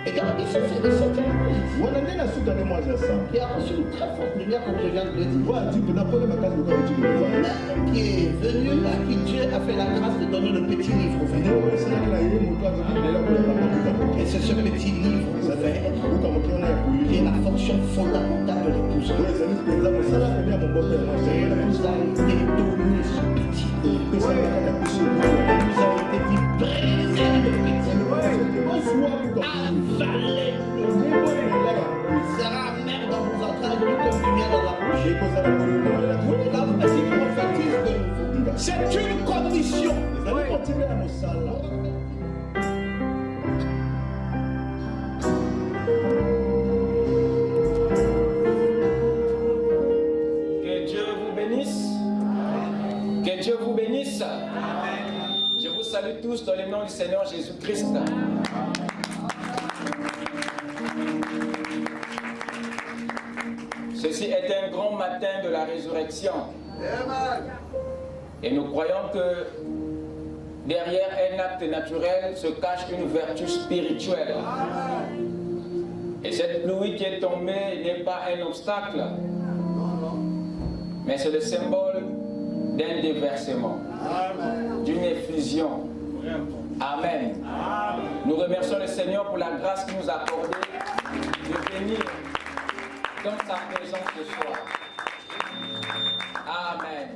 Et donc, ici, c'est de cette église qui a reçu une très forte lumière, comme je viens de le dire. Qui est venu, à qui Dieu a fait la grâce de donner le petit livre vert. Et c'est ce petit livre vert qui est la fonction fondamentale de l'épouse. Et l'épouse a été donnée ce petit livre. Il nous a été dit, brisez le petit livre. Avalez le livre. Sera amer dans vos entrailles, tout comme du miel dans la bouche. Oui, la prophétie prophétise de nouveau. C'est une condition. Que Dieu vous bénisse. Que Dieu vous bénisse. Je vous salue tous dans le nom du Seigneur Jésus-Christ. Ceci est un grand matin de la résurrection. Et nous croyons que derrière un acte naturel se cache une vertu spirituelle. Et cette pluie qui est tombée n'est pas un obstacle, mais c'est le symbole d'un déversement, d'une effusion. Amen. Nous remercions le Seigneur pour la grâce qu'il nous a accordée de venir dans sa présence ce soir. Amen.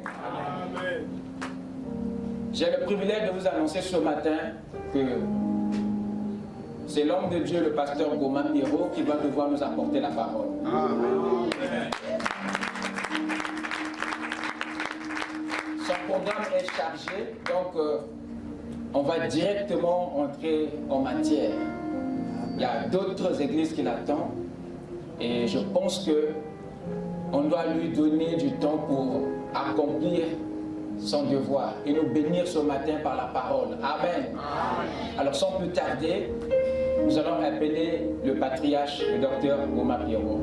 J'ai le privilège de vous annoncer ce matin que c'est l'homme de Dieu, le pasteur Goma Pierrot, qui va devoir nous apporter la parole. Amen. Son programme est chargé, donc on va directement entrer en matière. Il y a d'autres églises qui l'attendent et je pense que on doit lui donner du temps pour accomplir son devoir et nous bénir ce matin par la parole. Amen. Alors sans plus tarder, nous allons appeler le patriarche, le docteur Goma Pierrot.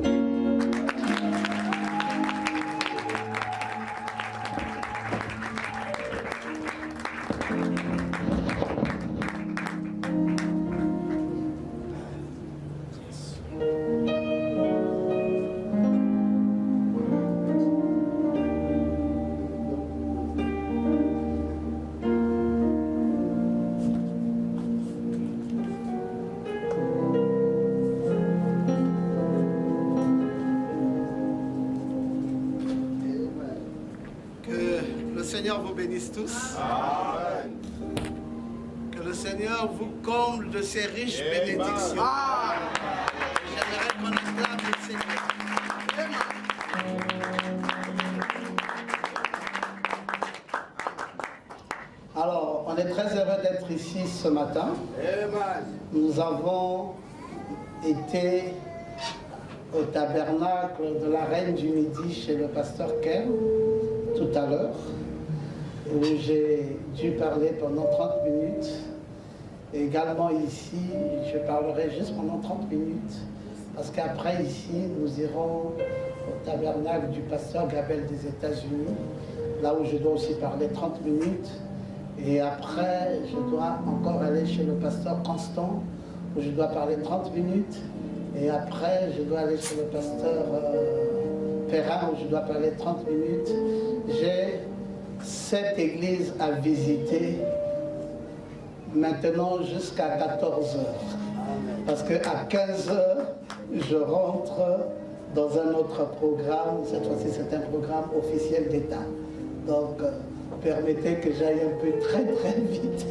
Seigneur vous bénisse tous. Amen. Que le Seigneur vous comble de ses riches bénédictions. J'aimerais qu'on acclame le Seigneur. Alors, on est très heureux d'être ici ce matin. Nous avons été au tabernacle de la Reine du Midi chez le pasteur Ken tout à l'heure, où j'ai dû parler pendant 30 minutes. Et également ici, je parlerai juste pendant 30 minutes, parce qu'après ici, nous irons au tabernacle du pasteur Gabel des États-Unis, là où je dois aussi parler 30 minutes. Et après, je dois encore aller chez le pasteur Constant, où je dois parler 30 minutes. Et après, je dois aller chez le pasteur Perrin, où je dois parler 30 minutes. J'ai cette église à visiter maintenant jusqu'à 14 h. Parce qu'à 15 h, je rentre dans un autre programme. Cette fois-ci, c'est un programme officiel d'État. Donc, permettez que j'aille un peu très vite.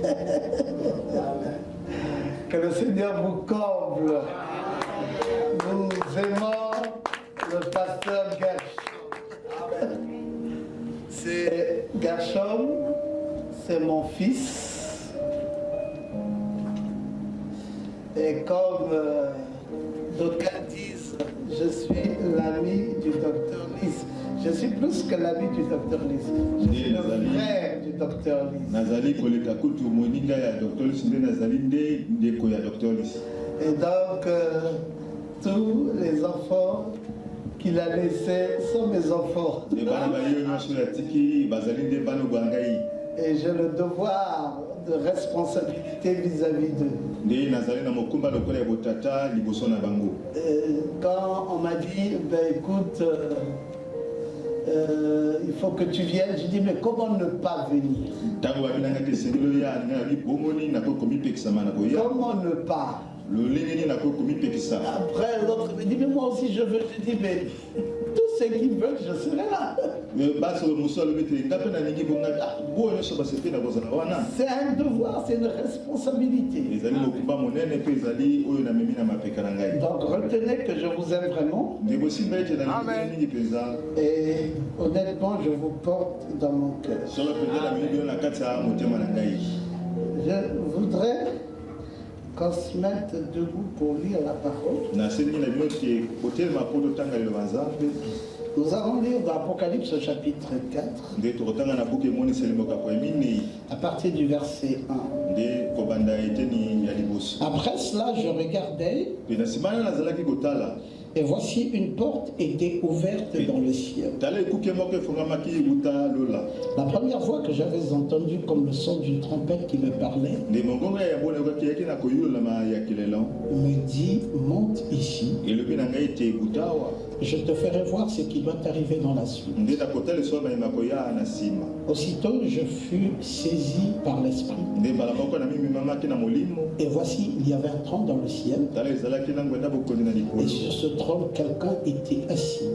Que le Seigneur vous comble. Nous aimons le pasteur Gershom. C'est Gershom, c'est mon fils. Et comme d'aucuns disent, je suis l'ami du docteur Lys. Je suis plus que l'ami du docteur Lys. Je suis le frère du docteur Lys. Et donc, tous les enfants qu'il a laissés sont mes enfants. Et j'ai le devoir de responsabilité vis-à-vis d'eux. Quand on m'a dit, ben écoute, il faut que tu viennes, j'ai dit, mais comment ne pas venir? Comment ne pas? Après, l'autre me dit, mais moi aussi je veux. Je dis, mais tous ceux qui veulent, je serai là. C'est un devoir, c'est une responsabilité. Donc retenez que je vous aime vraiment. Amen. Et honnêtement, je vous porte dans mon cœur. Je voudrais qu'on se mette debout pour lire la parole. Nous allons lire dans Apocalypse chapitre 4, à partir du verset 1. Après cela, je regardais, et voici une porte était ouverte dans le ciel. La première fois que j'avais entendu comme le son d'une trompette qui me parlait, me dit, monte ici. Je te ferai voir ce qui doit arriver dans la suite. Aussitôt, je fus saisi par l'Esprit. Et voici, il y avait un trône dans le ciel. Et sur ce trône, quelqu'un était assis.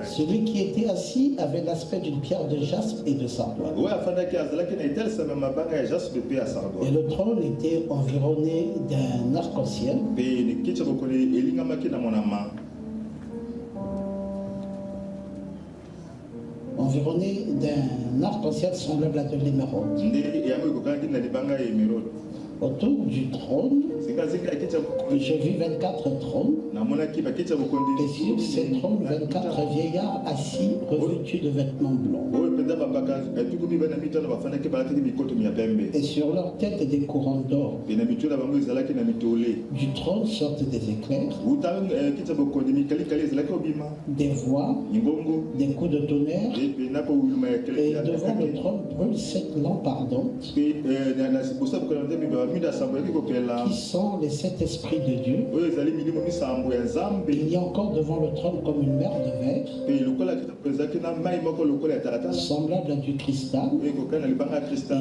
Celui qui était assis avait l'aspect d'une pierre de jaspe et de sardoine. Et le trône était environné d'un arc-en-ciel. Environné d'un arc-en-ciel semblable à de l'émeraude. Autour du trône, je vis 24 trônes. Et sur ces trônes, 24 vieillards assis, revêtus de vêtements blancs. Et sur leur tête, des couronnes d'or. Du trône sortent des éclairs, des voix, des coups de tonnerre. Et devant le trône brûlent 7 lampes ardentes, qui sont les 7 esprits de Dieu. Il y a encore devant le trône comme une mer de verre, semblable à du cristal. Et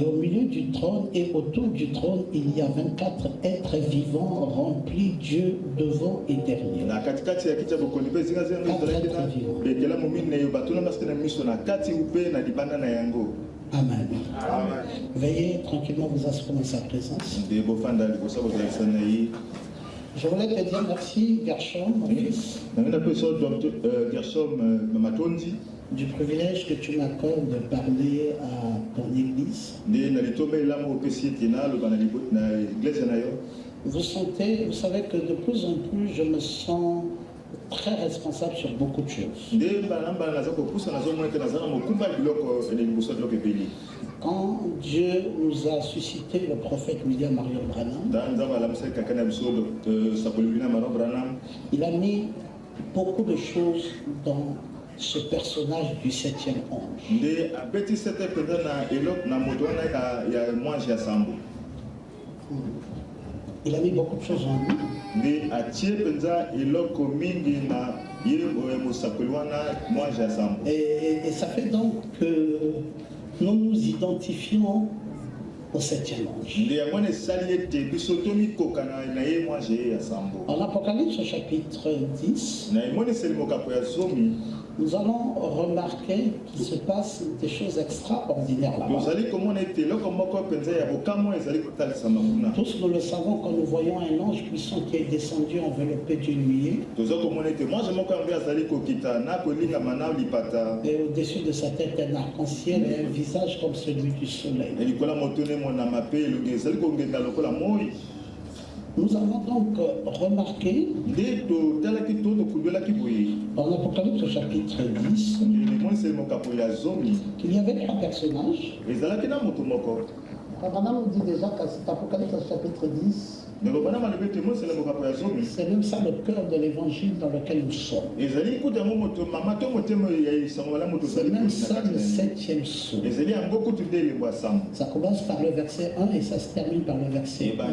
au milieu du trône et autour du trône, il y a 24 êtres vivants remplis Dieu devant et derrière. 4 êtres vivants. Amen. Amen. Veuillez tranquillement vous asseoir dans sa présence. Je voulais te dire merci, Gershom, mon fils, du privilège que tu m'accordes de parler à ton église. Vous savez que de plus en plus, je me sens très responsable sur beaucoup de choses. Quand Dieu nous a suscité le prophète William Marion Branham, il a mis beaucoup de choses dans ce personnage du 7e ange. Il a mis beaucoup de choses en lui. Et ça fait donc que nous nous identifions au 7e ange. En Apocalypse chapitre 10, nous allons remarquer qu'il se passe des choses extraordinaires là-bas. Tous nous le savons quand nous voyons un ange puissant qui est descendu enveloppé d'une nuée. Et au-dessus de sa tête un arc-en-ciel et un visage comme celui du soleil. Nous avons donc remarqué dans l'Apocalypse chapitre 10 qu'il y avait 3 personnages Abraham nous dit déjà qu'à cet Apocalypse chapitre 10, c'est même ça le cœur de l'évangile dans lequel nous sommes. C'est même ça le 7e sceau. Ça commence par le verset 1 et ça se termine par le verset 1.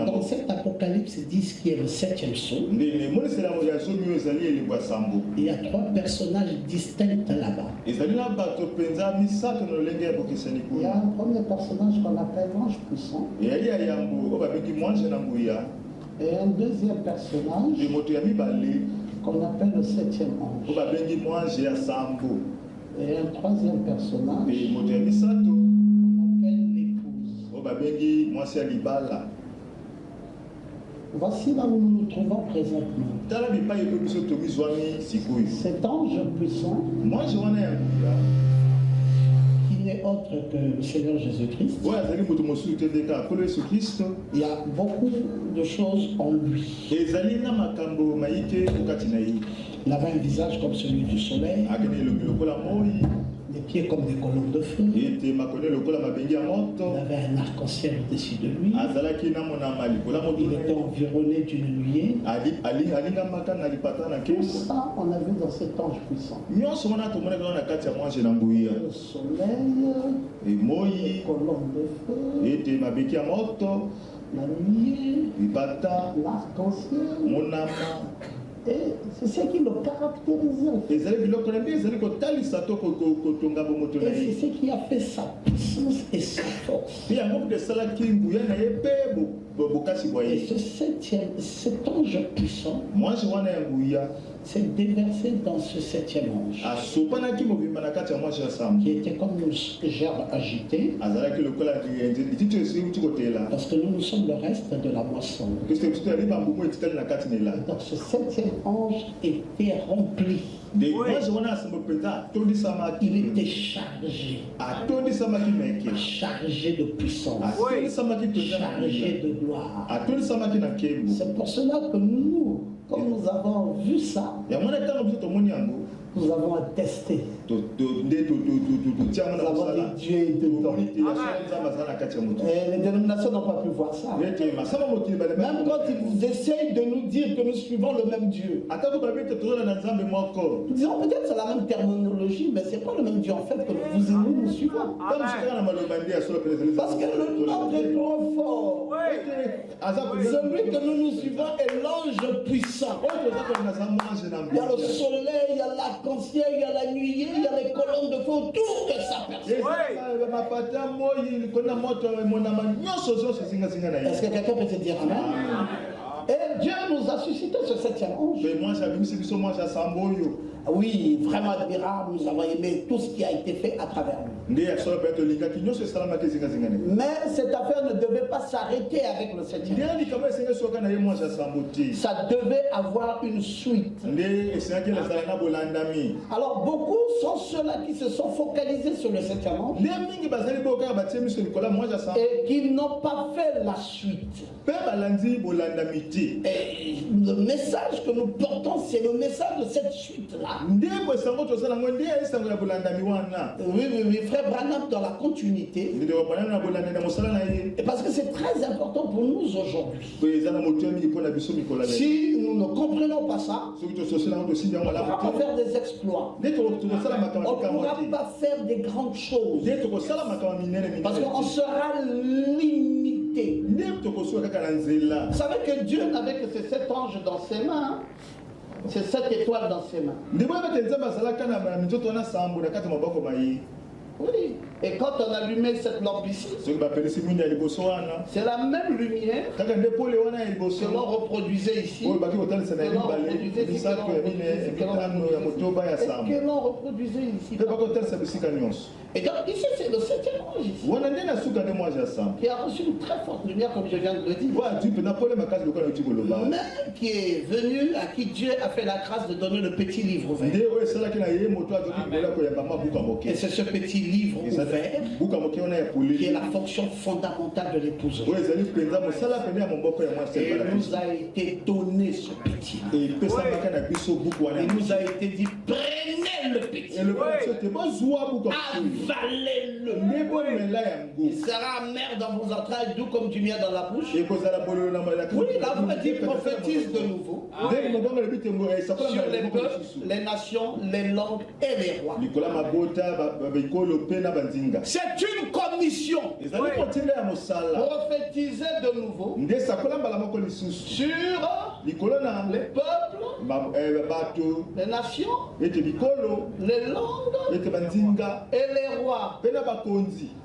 Dans cet Apocalypse 10 qui est le 7e sceau, il y a 3 personnages distincts là-bas. Il y a un premier personnage qu'on appelle l'ange puissant. Et un deuxième personnage qu'on appelle le 7e ange. Et un troisième personnage qu'on appelle l'épouse. Voici là où nous nous trouvons présentement. Cet ange puissant, qui n'est autre que le Seigneur Jésus-Christ, il y a beaucoup de choses en lui. Il avait un visage comme celui du soleil, des pieds comme des colonnes de feu. Il avait un arc-en-ciel au-dessus de lui. Il était environné d'une nuée. Tout ça, on a vu dans cet ange puissant. Le soleil, les colonnes de feu, la nuée, l'arc-en-ciel. Et c'est ce qui le caractérisait. Et c'est ce qui a fait sa puissance et sa force. Et cet ange puissant s'est déversé dans ce 7e ange, qui était comme une gerbe agitée, parce que nous sommes le reste de la moisson. Donc ce 7e ange était rempli. Il était chargé de puissance, chargé de gloire. C'est pour cela que nous, comme nous avons vu ça, nous avons attesté. Nous avons dit Dieu est dedans. Et les dénominations n'ont pas pu voir ça. Même quand ils essayent de nous dire que nous suivons le même Dieu, nous disons peut-être c'est la même terminologie, mais c'est pas le même Dieu en fait que vous et nous suivons. Parce que le nom est trop fort. Celui que nous suivons est l'ange puissant. Il y a le soleil, il y a l'arc-en-ciel, il y a la nuée, il y a les colonnes de feu autour de sa personne. Est-ce que quelqu'un peut te dire amen? Et Dieu nous a suscité ce 7e ange. Oui, vraiment admirable, nous avons aimé tout ce qui a été fait à travers nous. Mais cette affaire ne devait pas s'arrêter avec le 7e. Ça devait avoir une suite. Alors beaucoup sont ceux-là qui se sont focalisés sur le 7e ange et qui n'ont pas fait la suite. Et le message que nous portons, c'est le message de cette suite-là. Oui, frère Branham dans la continuité. Et parce que c'est très important pour nous aujourd'hui. Si nous ne comprenons pas ça, on ne pourra pas faire des exploits. On ne pourra pas faire des grandes choses. Parce qu'on sera limité. Vous savez que Dieu n'avait que ces 7 anges dans ses mains. C'est 7 étoiles dans ses mains. Oui. Et quand on allumait cette lampe ici, c'est la même lumière que l'on reproduisait ici, que l'on reproduisait ici, que l'on reproduisait ici. Et donc ici c'est le 7e ange ici, qui a reçu une très forte lumière comme je viens de le dire, mais qui est venu, à qui Dieu a fait la grâce de donner le petit livre vert. Et c'est ce petit livre ouvert qui est la fonction fondamentale de l'épouse. Et il nous a été donné ce petit livre. Il nous a été dit, prenez le petit. Avalez-le. Il sera amer dans vos entrailles, doux comme du miel dans la bouche. Oui, la voix dit prophétise de nouveau. Sur les peuples, les nations, les langues et les rois. C'est une commission. Prophétiser de nouveau sur les peuples, les nations, les langues et les rois.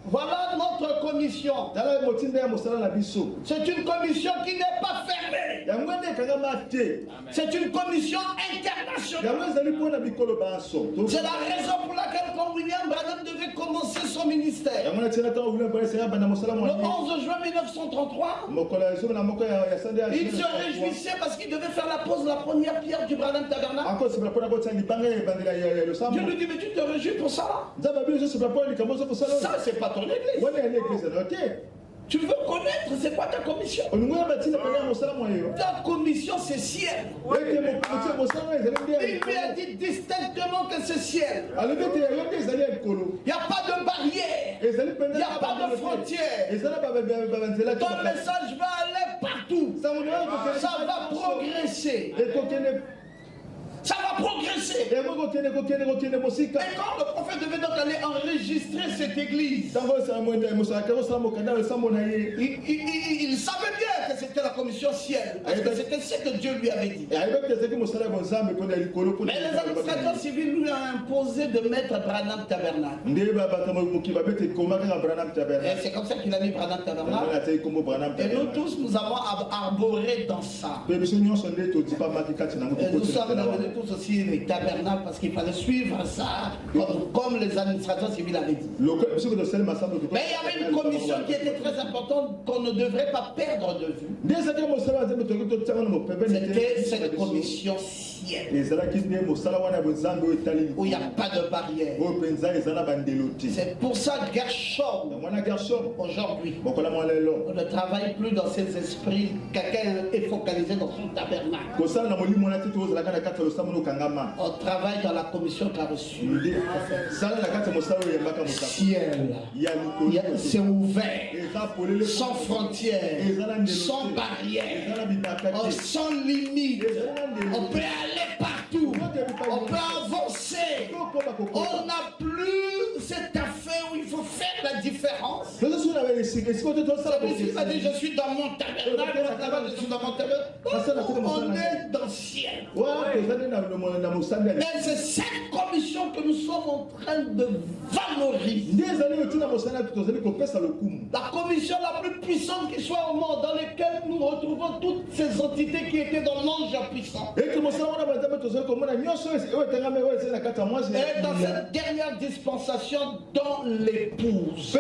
Voilà notre commission. C'est une commission qui n'est pas fermée. C'est une commission internationale. C'est la raison pour laquelle quand William Branham devait commencer son ministère, le 11 juin 1933, il se réjouissait parce qu'il devait faire la pose, la première pierre du Branham Tabernacle. Dieu lui dit, mais tu te réjouis pour ça? Ça, c'est pas ton église. Tu veux connaître c'est quoi ta commission? Ta commission c'est ciel. Il lui a dit distinctement que c'est ciel. Il n'y a pas de barrière. Il n'y a pas de frontière. Ton message va aller partout. Ça va progresser. Ça va progresser. Et quand le prophète devait donc aller enregistrer cette église, il savait bien que c'était la commission ciel. Parce que c'était ce que Dieu lui avait dit. Mais les administrateurs civils lui ont imposé de mettre Branham Tabernacle. Et c'est comme ça qu'il a mis Branham Tabernacle. Et nous tous, nous avons arboré dans ça. Et nous sommes tous aussi les tabernacles parce qu'il fallait suivre ça comme les administrateurs civils avaient dit. Mais il y avait une commission qui était très importante qu'on ne devrait pas perdre de vue. C'était cette commission ciel où il n'y a pas de barrière. C'est pour ça que Gershom aujourd'hui ne travaille plus dans ses esprits. Quelqu'un est focalisé dans son tabernacle. On travaille dans la commission qu'a reçue. Ciel, c'est ouvert, sans frontières, sans barrières, sans limite. On peut aller partout, on peut avancer. On n'a plus cette affaire où il faut faire la différence. Il m'a dit je suis dans mon tabernacle, je suis dans mon tabernacle. On est dans le ciel. Et c'est cette commission que nous sommes en train de valoriser. La commission la plus puissante qui soit au monde, dans laquelle nous retrouvons toutes ces entités qui étaient dans l'ange puissant. Et dans cette dernière dispensation, dans l'épouse.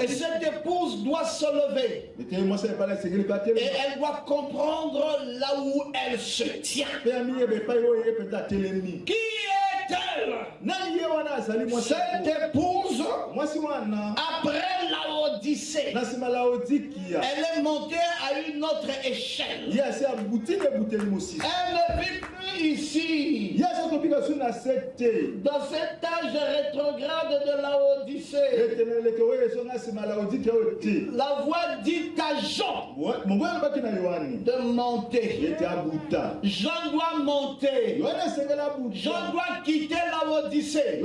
Et cette épouse doit se lever. Et elle doit comprendre là où elle se tient. Qui est-elle? Cette épouse, après la Odyssée, elle est montée à une autre échelle. Elle ne vit plus ici. Dans cet âge rétrograde de la Odyssée, la voix dit à Jean de monter. Jean doit monter. Jean doit quitter la Odyssée.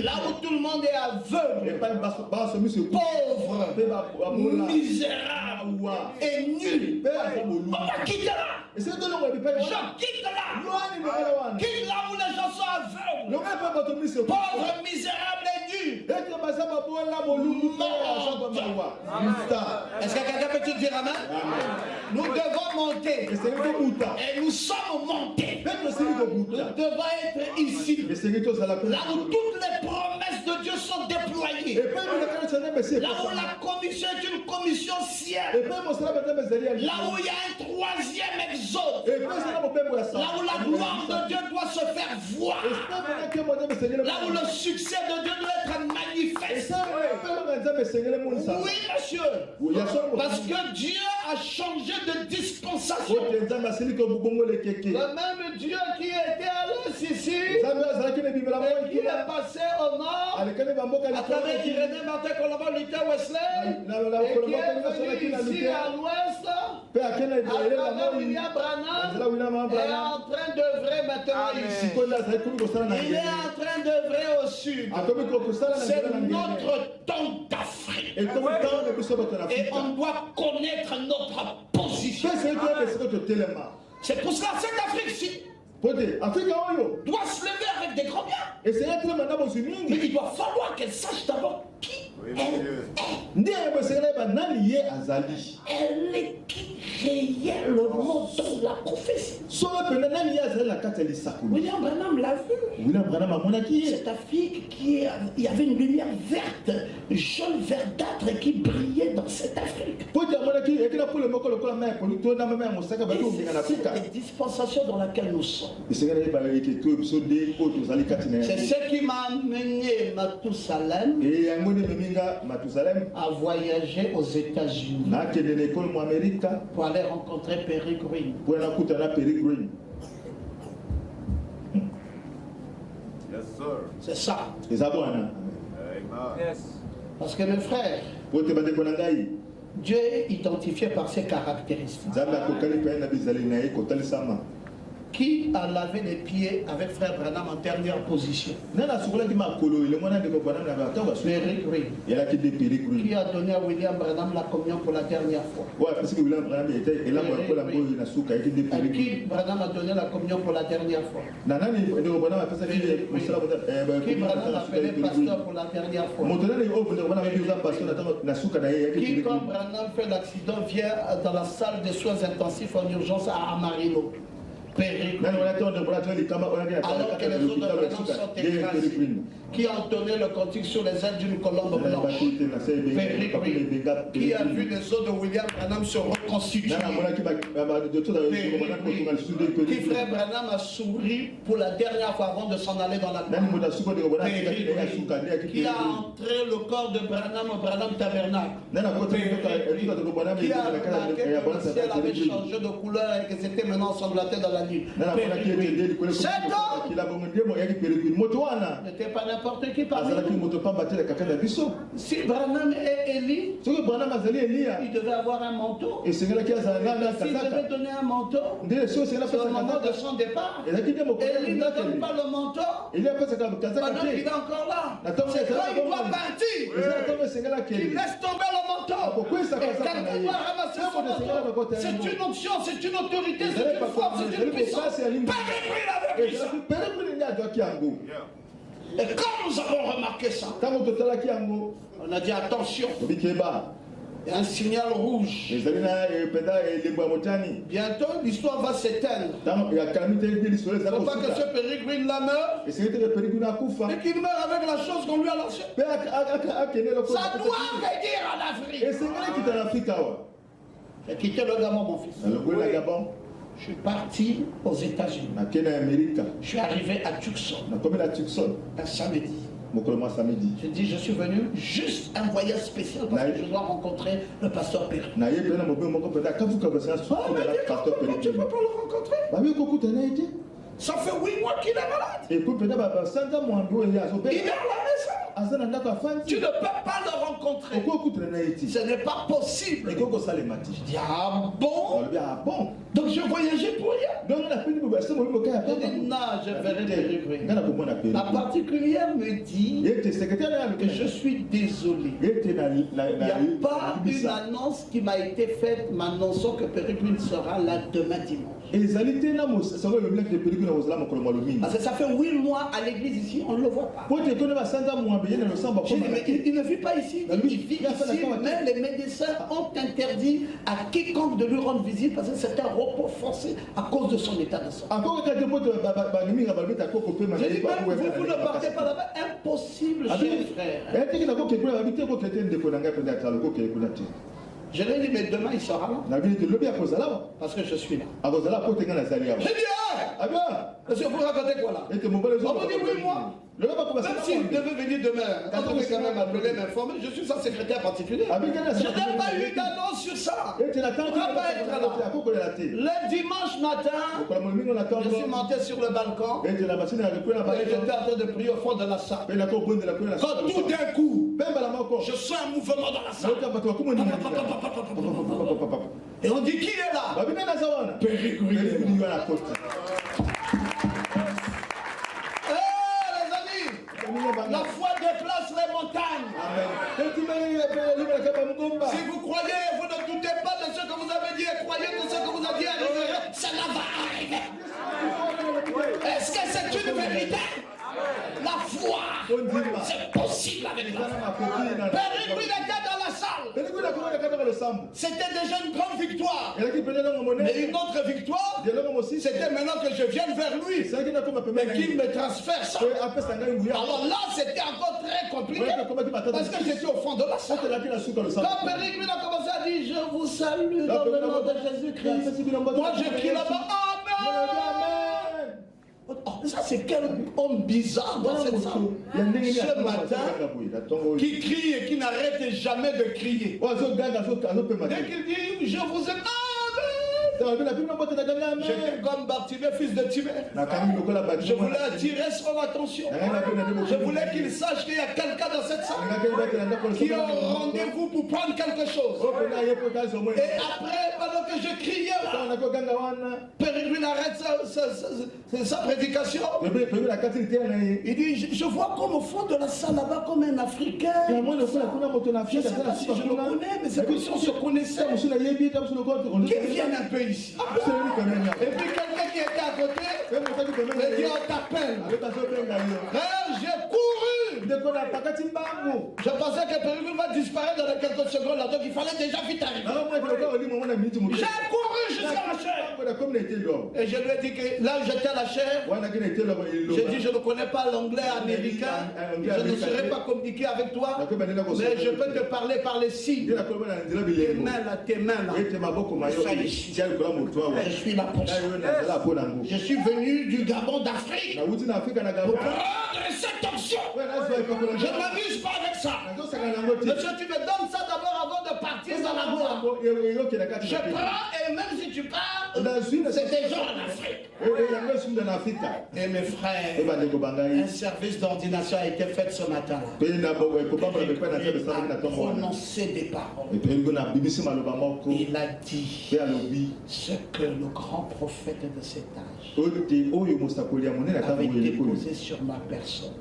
Là où tout le monde est aveugle, pauvre, misérable et nul. On va quitter là. Jean quitte là. Quitte là où les gens sont aveugles, pauvres, misérables et nus. Est-ce que quelqu'un peut te dire amen? Nous devons monter. Et nous sommes montés. Nous devons être ici. Là où toutes les promesses de Dieu sont déployées. Là où la commission est une commission ciel. Là où il y a un troisième exode. Là où la gloire de Dieu doit se faire voir. Là où le succès de Dieu doit être manifeste. Oui, monsieur. Parce que Dieu a changé de dispensation. Le même Dieu qui était à l'est ici, qui est passé au nord, à travers Irénée, Martin, Colombo, Luther, Wesley, et qui est venu ici à l'ouest, à travers William Branham, est en train d'œuvrer maintenant ici. Il est en train d'œuvrer au sud. C'est notre temps d'Afrique. Et on doit connaître notre position. C'est pour cela que cette Afrique-ci doit se lever avec des grands biens. Mais il doit falloir qu'elle sache d'abord qui elle est qui réellement dans la prophétie. William Branham l'a vu. Cette Afrique il y avait une lumière verte, jaune verdâtre qui brillait dans cette Afrique. C'est la dispensation dans laquelle nous sommes. C'est ce qui m'a amené Mathusalem à voyager aux États-Unis pour aller rencontrer Perry Green. C'est ça. Parce que mes frères, Dieu est identifié par ses caractéristiques. Qui a lavé les pieds avec frère Branham en dernière position? Perry Green. Qui a donné à William Branham la communion pour la dernière fois? À qui Branham a donné la communion pour la dernière fois? Qui Branham a appelé pasteur pour la dernière fois? Qui, quand Branham fait l'accident, vient dans la salle de soins intensifs en urgence à Amarillo? Alors que les autres Branham sont écrasés, qui a entonné le cantique sur les ailes d'une colombe blanche, qui a vu les os de William Branham se reconstituer, qui frère Branham a souri pour la dernière fois avant de s'en aller dans la gloire, qui a entré le corps de Branham au Branham Tabernacle, qui a remarqué que le ciel avait changé de couleur et que c'était maintenant ensanglanté dans la nuit. Cet homme n'était pas n'importe qui parmi nous. Si Branham est Élie, il devait avoir un manteau. Et s'il devait donner un manteau, c'est au moment de son départ. Élie ne donne pas le manteau pendant qu'il est encore là. C'est quand il doit partir qu'il laisse tomber le manteau. Et quand il doit ramasser son manteau, c'est une onction, c'est une autorité, c'est une force, c'est une puissance. Et quand nous avons remarqué ça, on a dit attention, il y a un signal rouge. Bientôt l'histoire va s'éteindre. Il ne faut pas que ce Perry Green la meure et qu'il meure avec la chose qu'on lui a lâchée. Ça doit venir en Afrique. J'ai quitté le Gabon, mon fils. Je suis parti aux États-Unis. Je suis arrivé à Tucson un samedi. Je dis, je suis venu juste un voyage spécial parce que je dois rencontrer le pasteur Perry. Tu ne peux pas le rencontrer. Ça fait 8 mois qu'il est malade. Il est à la maison. Tu ne peux pas le rencontrer. Ce n'est pas possible. Je dis, ah bon? Donc je voyageais pour rien. Je dis, non, je verrai Perry Green. La particulière me dit que je suis désolé. Il n'y a pas une annonce qui m'a été faite m'annonçant que Perry Green sera là demain dimanche. Parce que ça fait 8 mois à l'église ici, on ne le voit pas. J'ai dit, mais il ne vit pas ici, il vit ici, mais les médecins ont interdit à quiconque de lui rendre visite parce que c'est un repos forcé à cause de son état de santé. J'ai dit, vous ne partez pas là-bas, impossible, cher frère. Je lui ai dit, mais demain il sera là. Parce que je suis là. J'ai dit, ah, Ah bien. Monsieur, vous racontez quoi là? Et que mon père les On vous dit oui, moi. Le va pas Même commencer. s'il devait venir demain, quand vous quand même appeler, m'informer, je suis sa secrétaire particulière. Je n'ai pas eu d'annonce sur ça. Et tu n'attends pas être là. Le dimanche matin, je suis monté sur le balcon et j'étais en train de prier au fond de la salle. Quand tout d'un coup, je sens un mouvement dans la salle. Et on dit qui est là? Périgouille. La foi déplace les montagnes. Si vous croyez, vous ne doutez pas de ce que vous avez dit et croyez que ce que vous avez dit arrivera, cela va arriver. Est-ce que c'est une vérité? La foi, c'est possible avec la foi. Périgouille était dans la salle. C'était déjà une grande victoire. Mais une autre victoire, c'était maintenant que je vienne vers lui. Mais qu'il me transfère ça. Alors là, c'était encore très compliqué. Parce que j'étais au fond de la salle. Quand Périgouille a commencé à dire, je vous salue dans le nom de Jésus-Christ. Moi, je crie là-bas, Amen. Oh, ça c'est quel homme bizarre dans cette salle. Ce matin, qui crie et qui n'arrête jamais de crier. Dès qu'il dit, je vous aime, j'étais comme Bartimée, fils de Timée. Je voulais attirer son attention. Je voulais qu'il sache qu'il y a quelqu'un dans cette salle qui a rendez-vous pour prendre quelque chose. Et après, pendant que je criais là, Périgouille arrête sa prédication. Il dit, je vois comme au fond de la salle là-bas comme un Africain. Je ne sais pas si je le connais, mais c'est comme si on se connaissait. Qu'il vienne un peu ici. Et puis quelqu'un qui était à côté me dit, on t'appelle. J'ai couru. Je pensais que Périgouille va disparaître dans quelques secondes là, donc il fallait déjà vite arriver. J'ai couru jusqu'à la chaire. Et je lui ai dit que là où j'étais à la chaire, j'ai dit, je ne connais pas l'anglais américain, je ne saurais pas communiquer avec toi, mais je peux te parler par les signes. Tes mains là. Je suis là pour ça. Je suis venu du Gabon d'Afrique pour prendre cette option. Je ne m'amuse pas avec ça. Monsieur, tu me donnes ça d'abord avant de partir dans la voie. Je prends et même si tu pars, c'est des gens en Afrique. Et mes frères, un service d'ordination a été fait ce matin. Il a prononcé des paroles. Il a dit ce que le grand prophète de cet âge avait déposé sur ma personne.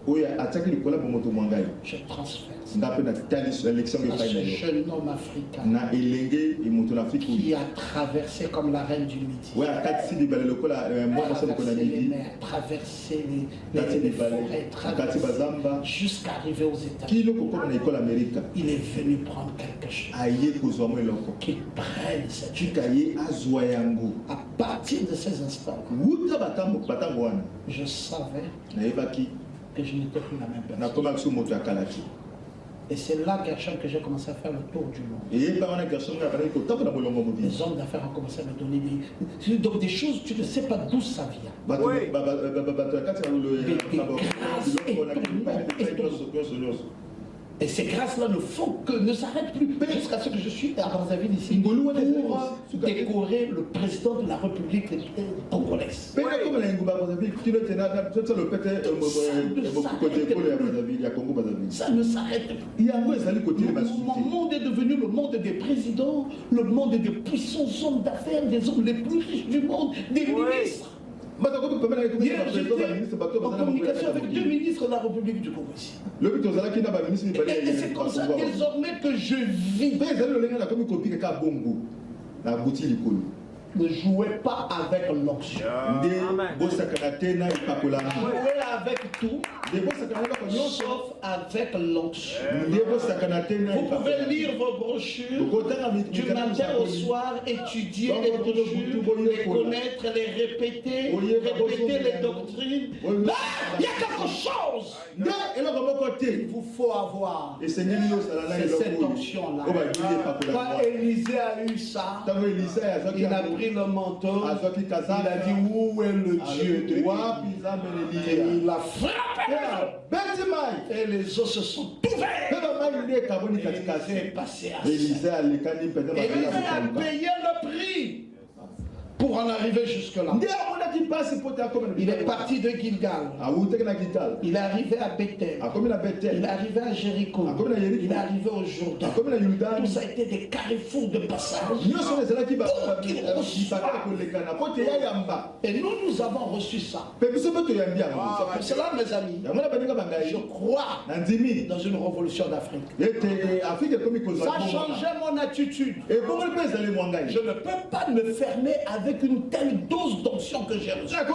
Je transfère ce jeune homme africain qui a traversé comme la reine du Midi, traversé les mers, traversé les forêts, traversé jusqu'à arriver aux États-Unis. Il est venu prendre quelque chose. Qu'il prenne cette chose. À partir de ces instants, je savais que je n'étais plus la même personne. Et c'est là, Gershom, que j'ai commencé à faire le tour du monde. Les hommes d'affaires ont commencé à me donner donc des choses, tu ne sais pas d'où ça vient. Et ces grâces-là ne s'arrêtent plus jusqu'à ce que je suis à Brazzaville ici pour décorer le président de la République congolaise. Ça ne s'arrête plus. Mon monde est devenu le monde des présidents, le monde des puissants hommes d'affaires, des hommes les plus riches du monde, des ministres. Hier, j'étais en communication avec 2 ministres de la République du Congo ici. Et c'est comme ça désormais que je vis. Ne jouez pas avec l'onction. Jouez avec tout, sauf avec l'onction. Vous pouvez lire vos brochures du matin au soir, étudier les brochures, les connaître, les répéter les doctrines. Il y a quelque autre chose. Il vous faut avoir cette onction-là. Quand Élisée a eu ça, il a pris le manteau, il a dit où est le Dieu de Élie? Et il a frappé et les eaux se sont ouvertes. C'est passé à ça. Élisée a payé le prix pour en arriver jusque-là. Il est parti de Gilgal. Il est arrivé à Bethel. Il est arrivé à Jéricho. Il est arrivé au Jourdain. Tout ça a été des carrefours de passage. Et nous avons reçu ça. C'est pour cela, mes amis, je crois dans une révolution d'Afrique. Ça a changé mon attitude. Je ne peux pas me fermer avec une telle dose d'onction que j'ai reçue. C'est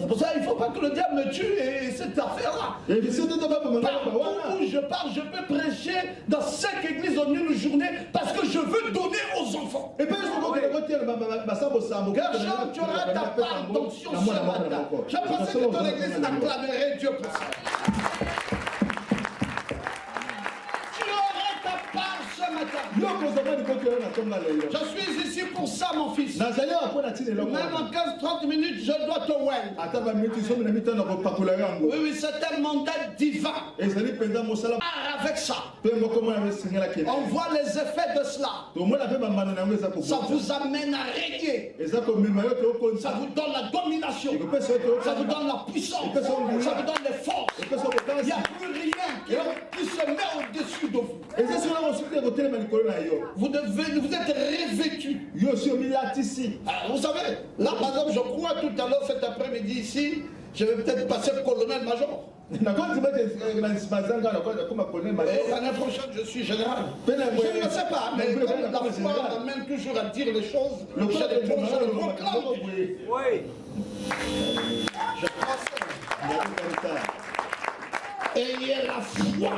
pour ça qu'il ne faut pas que le diable me tue et cette affaire-là. Partout où je pars, je peux prêcher dans 5 églises en une journée parce que je veux donner aux enfants. Gershom, tu auras ta part d'onction ce matin. Je pensais que ton église acclamerait Dieu pour ça. Je suis ici pour ça, mon fils. Même en 15-30 minutes, je dois te voir. Oui, oui, c'est un mandat divin. Avec ça, on voit les effets de cela. Ça vous amène à régner. Ça vous donne la domination. Ça vous donne la puissance. Ça vous donne les forces. Il n'y a plus rien qui se met au-dessus de vous. Vous êtes revêtus. Vous savez, là par exemple, je crois tout à l'heure cet après-midi ici, je vais peut-être passer colonel-major. L'année prochaine, je suis général. Je ne sais pas, mais comme la foi m'amène toujours à dire les choses, je le proclame. Oui. Je crois ça. Ayez la foi.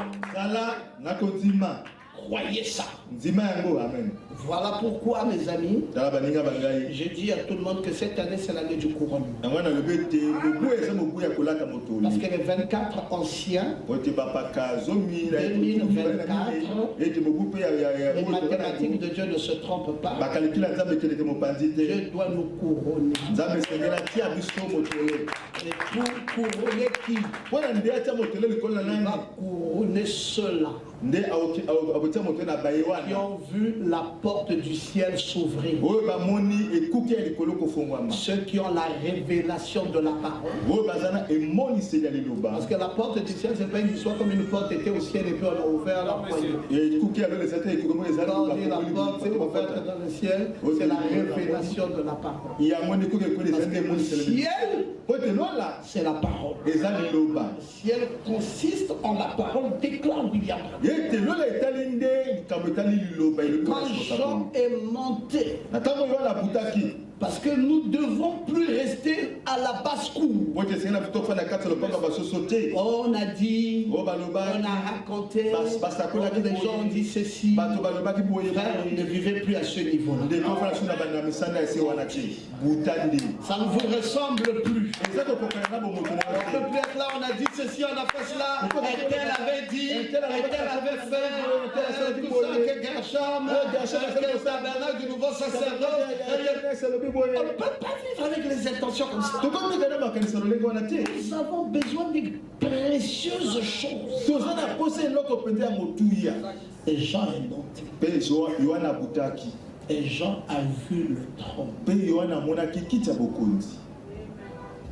Croyez ça. Voilà pourquoi, mes amis, je dis à tout le monde que cette année, c'est l'année du couronnement. Parce que les 24 anciens, 2024, les mathématiques de Dieu ne se trompent pas. Dieu doit nous couronner. Et pour couronner qui? Il va couronner ceux-là qui ont vu la porte du ciel s'ouvrir. Ceux qui ont la révélation de la parole. Parce que la porte du ciel, c'est pas une histoire comme une porte était au ciel et puis on a ouvert la porte. Quand on dit la porte est ouverte dans le ciel, c'est la révélation de la parole. Parce que le ciel, c'est la parole. Le ciel consiste en la parole, déclare William. Quand Jean est monté, parce que nous ne devons plus rester à la basse-cour. On a dit, on a raconté, les gens ont dit ceci. Frère, ne vivez plus à ce niveau-là. Ça ne vous ressemble plus. On ne peut plus être là, on a dit ceci, on a fait cela. Et tel avait dit, et tel avait fait, tout ça, que Gershom, que le tabernacle du nouveau sacerdoce. On ne peut pas vivre avec les intentions comme ça. Nous avons besoin de précieuses choses. Et Jean est monté. Et Jean a vu le trône.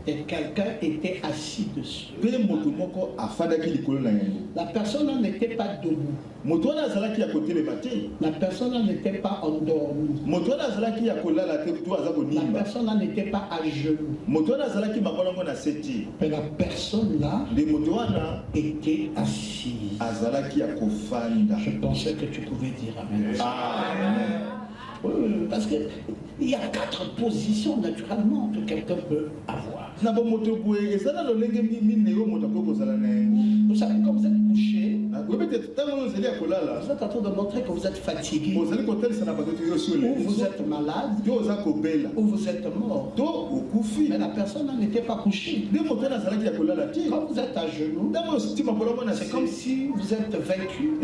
Et quelqu'un était assis dessus. La personne n'était pas debout. La personne n'était pas endormie. La personne n'était pas à genoux. Mais la personne là était assise. Je pensais que tu pouvais dire amen. Parce qu'il y a 4 positions naturellement que quelqu'un peut avoir. Vous savez, quand vous êtes couché, êtes en train de montrer que vous êtes fatigué, ou vous êtes malade, ou vous êtes mort. Mais la personne n'était pas couchée. Quand vous êtes à genoux, c'est comme si vous êtes vaincu.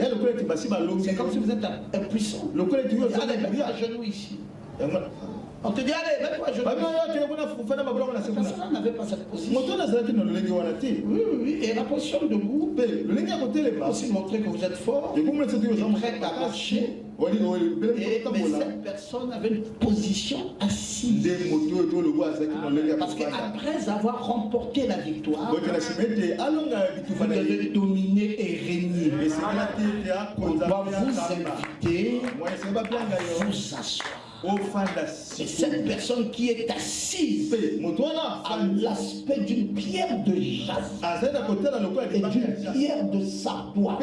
C'est comme si vous êtes impuissant. Allez, mets-toi à genoux ici. On te dit, allez, mets-toi à genoux. La personne n'avait pas cette position. Oui. Et la position debout peut aussi montrer que vous êtes fort, prêt à marcher. Mais cette personne avait une position assise. Parce qu'après avoir remporté la victoire, vous devez dominer et régner. On doit vous inviter à vous asseoir. Et cette personne qui est assise a l'aspect d'une pierre de jaspe et d'une pierre de sardoine.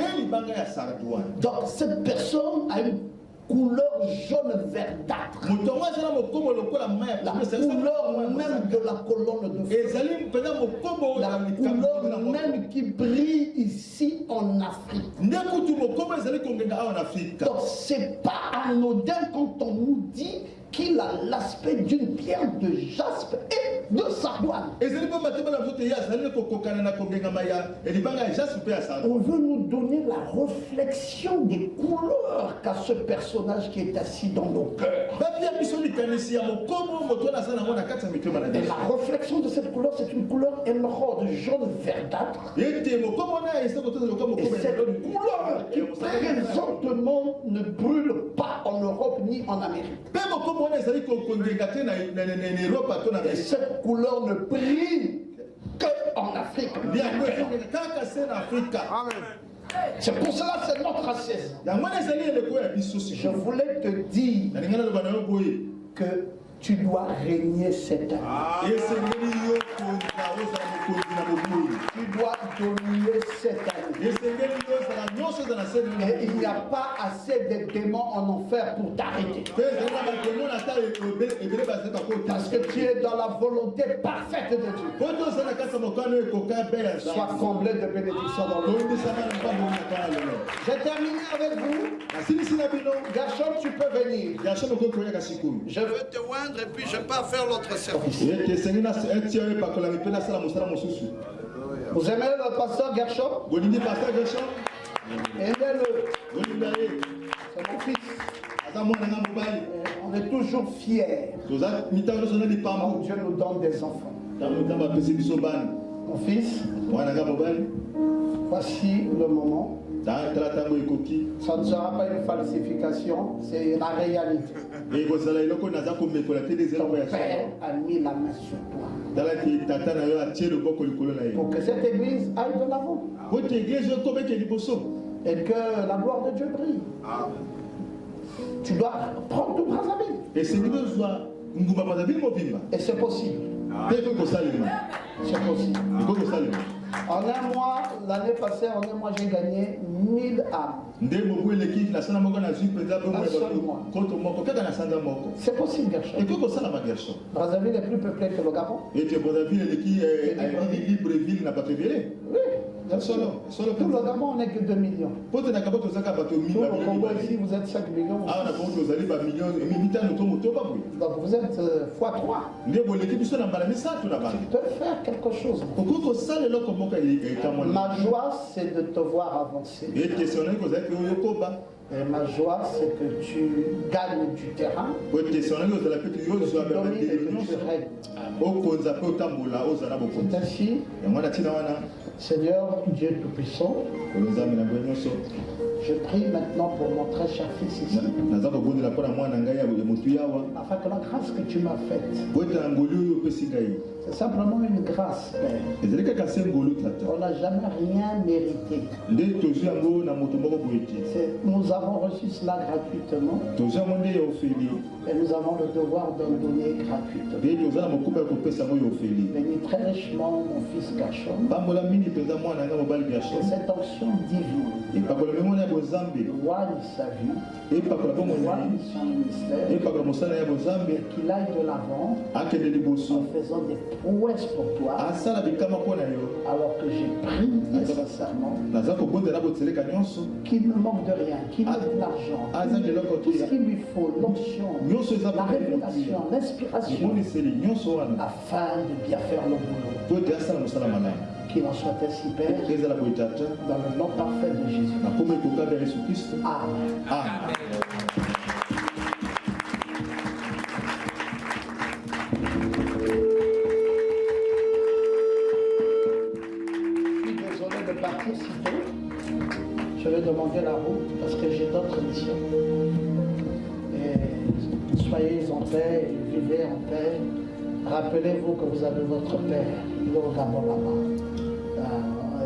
Donc cette personne a une couleur jaune verdâtre. La couleur même de la colonne de feu. La couleur même qui brille ici en Afrique. Donc c'est pas anodin quand on nous dit qu'il a l'aspect d'une pierre de jaspe et de sardoine. On veut nous donner la réflexion des couleurs qu'a ce personnage qui est assis dans nos cœurs. Et la réflexion de cette couleur, c'est une couleur émeraude, jaune verdâtre. Et cette couleur qui présentement ne brûle pas en Europe ni en Amérique. Et cette couleur ne brille qu'en Afrique. C'est pour cela que c'est notre assise. Je voulais te dire que tu dois régner cette année. Tu dois dominer cette année. Et il n'y a pas assez de démons en enfer pour t'arrêter. Parce que tu es dans la volonté parfaite de Dieu. Sois comblé de bénédictions dans le monde. J'ai terminé avec vous. Gershom, tu peux venir. Je veux te oindre et puis je pars faire l'autre service. Vous aimez le pasteur Gershom? Aimez-le. C'est mon fils. On est toujours fiers quand Dieu nous donne des enfants. Mon fils, voici le moment. Ça ne sera pas une falsification, c'est la réalité. Ton père a mis la main sur toi pour que cette église aille de l'avant et que la gloire de Dieu brille. Tu dois prendre tout Brazzaville. Et c'est possible. C'est possible. En un mois, l'année passée, en un mois, j'ai gagné 1000 âmes. C'est possible, Gershom. Brazzaville est plus peuplé que le Gabon. Oui. Tout le Gabon, on n'est que 2 millions. Tout le Congo ici, vous êtes 5 millions. Donc vous êtes x3. Tu peux faire quelque chose. Ma joie, c'est de te voir avancer. Et ma joie, c'est que tu gagnes du terrain. Que tu domines et que tu règnes. C'est ainsi, Seigneur Dieu Tout-Puissant, je prie maintenant pour mon très cher fils ici, afin que la grâce que tu m'as faite, c'est simplement une grâce, Père. On n'a jamais rien mérité. Nous avons reçu cela gratuitement. Et nous avons le devoir d'en donner gratuitement. Bénis très richement mon fils Cachon. Et cette onction divine éloigne sa vie, éloigne son ministère, et qu'il aille de l'avant en faisant des prouesses pour toi, alors que j'ai prié sincèrement qu'il ne manque de rien, qu'il ait de l'argent, tout ce qu'il lui faut, l'onction, la révélation, l'inspiration, afin de bien faire le boulot. Qu'il en soit ainsi, Père, dans le nom parfait de Jésus. Amen. Amen. Désolé de partir si tôt. Je vais demander la route parce que j'ai d'autres missions. Et soyez en paix, vivez en paix. Rappelez-vous que vous avez votre Père, il est au Gabon là-bas,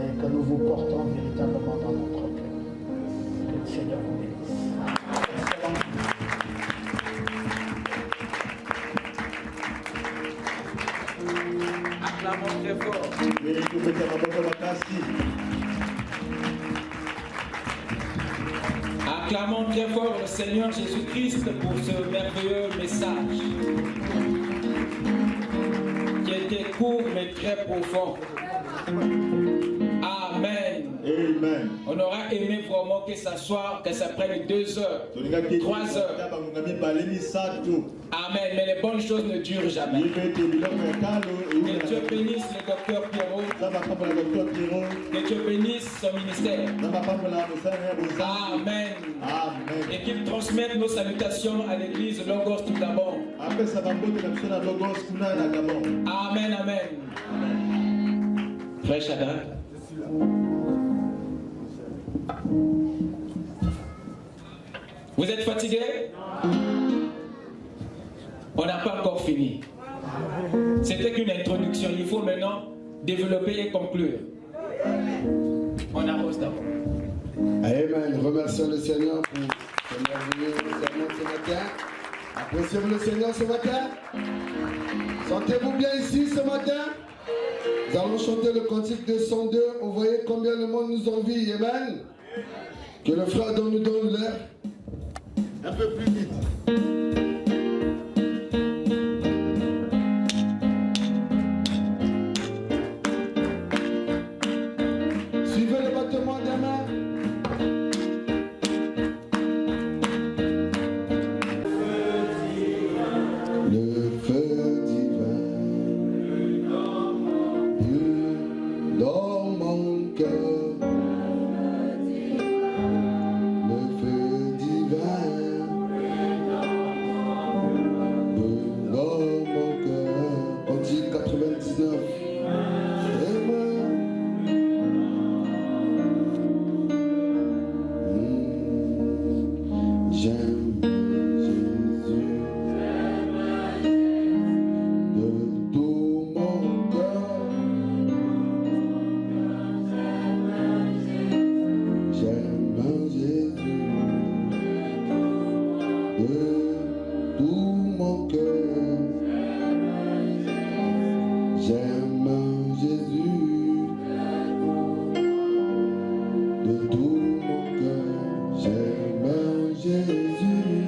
et que nous vous portons véritablement dans notre cœur. Que le Seigneur vous bénisse. Acclamons très fort. Acclamons très fort le Seigneur Jésus-Christ pour ce merveilleux message qui était court mais très profond. Amen. Amen. On aura aimé vraiment que ça prenne 2 heures, 3 heures. Amen. Mais les bonnes choses ne durent jamais. Que Dieu bénisse le docteur Pierrot. Que Dieu bénisse son ministère. Amen. Amen. Et qu'il transmette nos salutations à l'église Logos tout d'abord. Amen. Amen. Frère Shadrach. Vous êtes fatigué? On n'a pas encore fini. C'était qu'une introduction. Il faut maintenant développer et conclure. On arrose d'abord. Amen. Remercions le Seigneur pour ce merveilleux sermon ce matin. Appréciez-vous le Seigneur ce matin? Sentez-vous bien ici ce matin? Nous allons chanter le cantique 202. Vous voyez combien le monde nous envie. Amen. Que le frère nous donne l'air un peu plus vite. Suivez le battement des mains. Le feu divin dans mon cœur. Le feu divin dans mon cœur. Cantique 99. J'aime Jésus de tout mon cœur. J'aime Jésus de tout mon cœur. J'aime Jésus de tout mon cœur. J'aime Jésus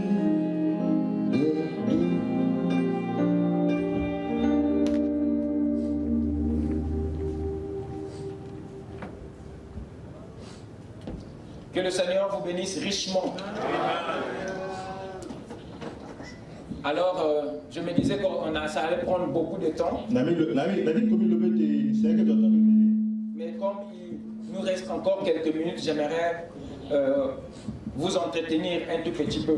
de tout. Que le Seigneur vous bénisse richement. Alors, je me disais que ça allait prendre beaucoup de temps. Mais comme il nous reste encore quelques minutes, j'aimerais vous entretenir un tout petit peu.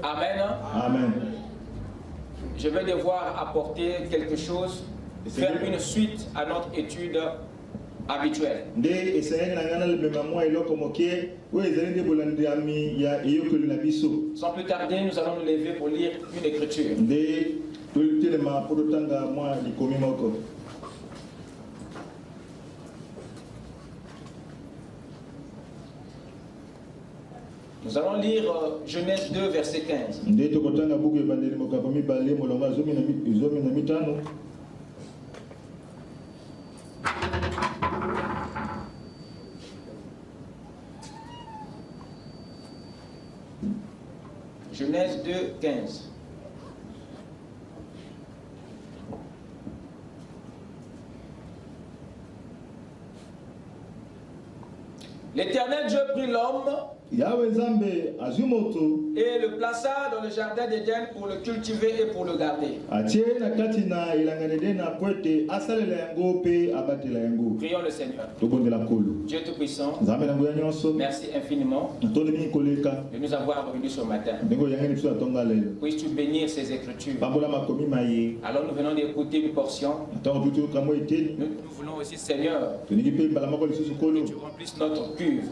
Amen. Amen. Je vais devoir apporter quelque chose, faire une suite à notre étude habituelle. Sans plus tarder, nous allons nous lever pour lire une écriture. Nous allons lire Genèse 2, verset 15. Genèse 2, 15. L'Éternel Dieu prit l'homme et le plaça dans le jardin d'Éden pour le cultiver et pour le garder. Prions le Seigneur. Dieu Tout-Puissant, merci infiniment de nous avoir réunis ce matin. Puisses-tu bénir ces Écritures. Alors nous venons d'écouter une portion. Nous voulons aussi, Seigneur, que tu remplisses notre cuve.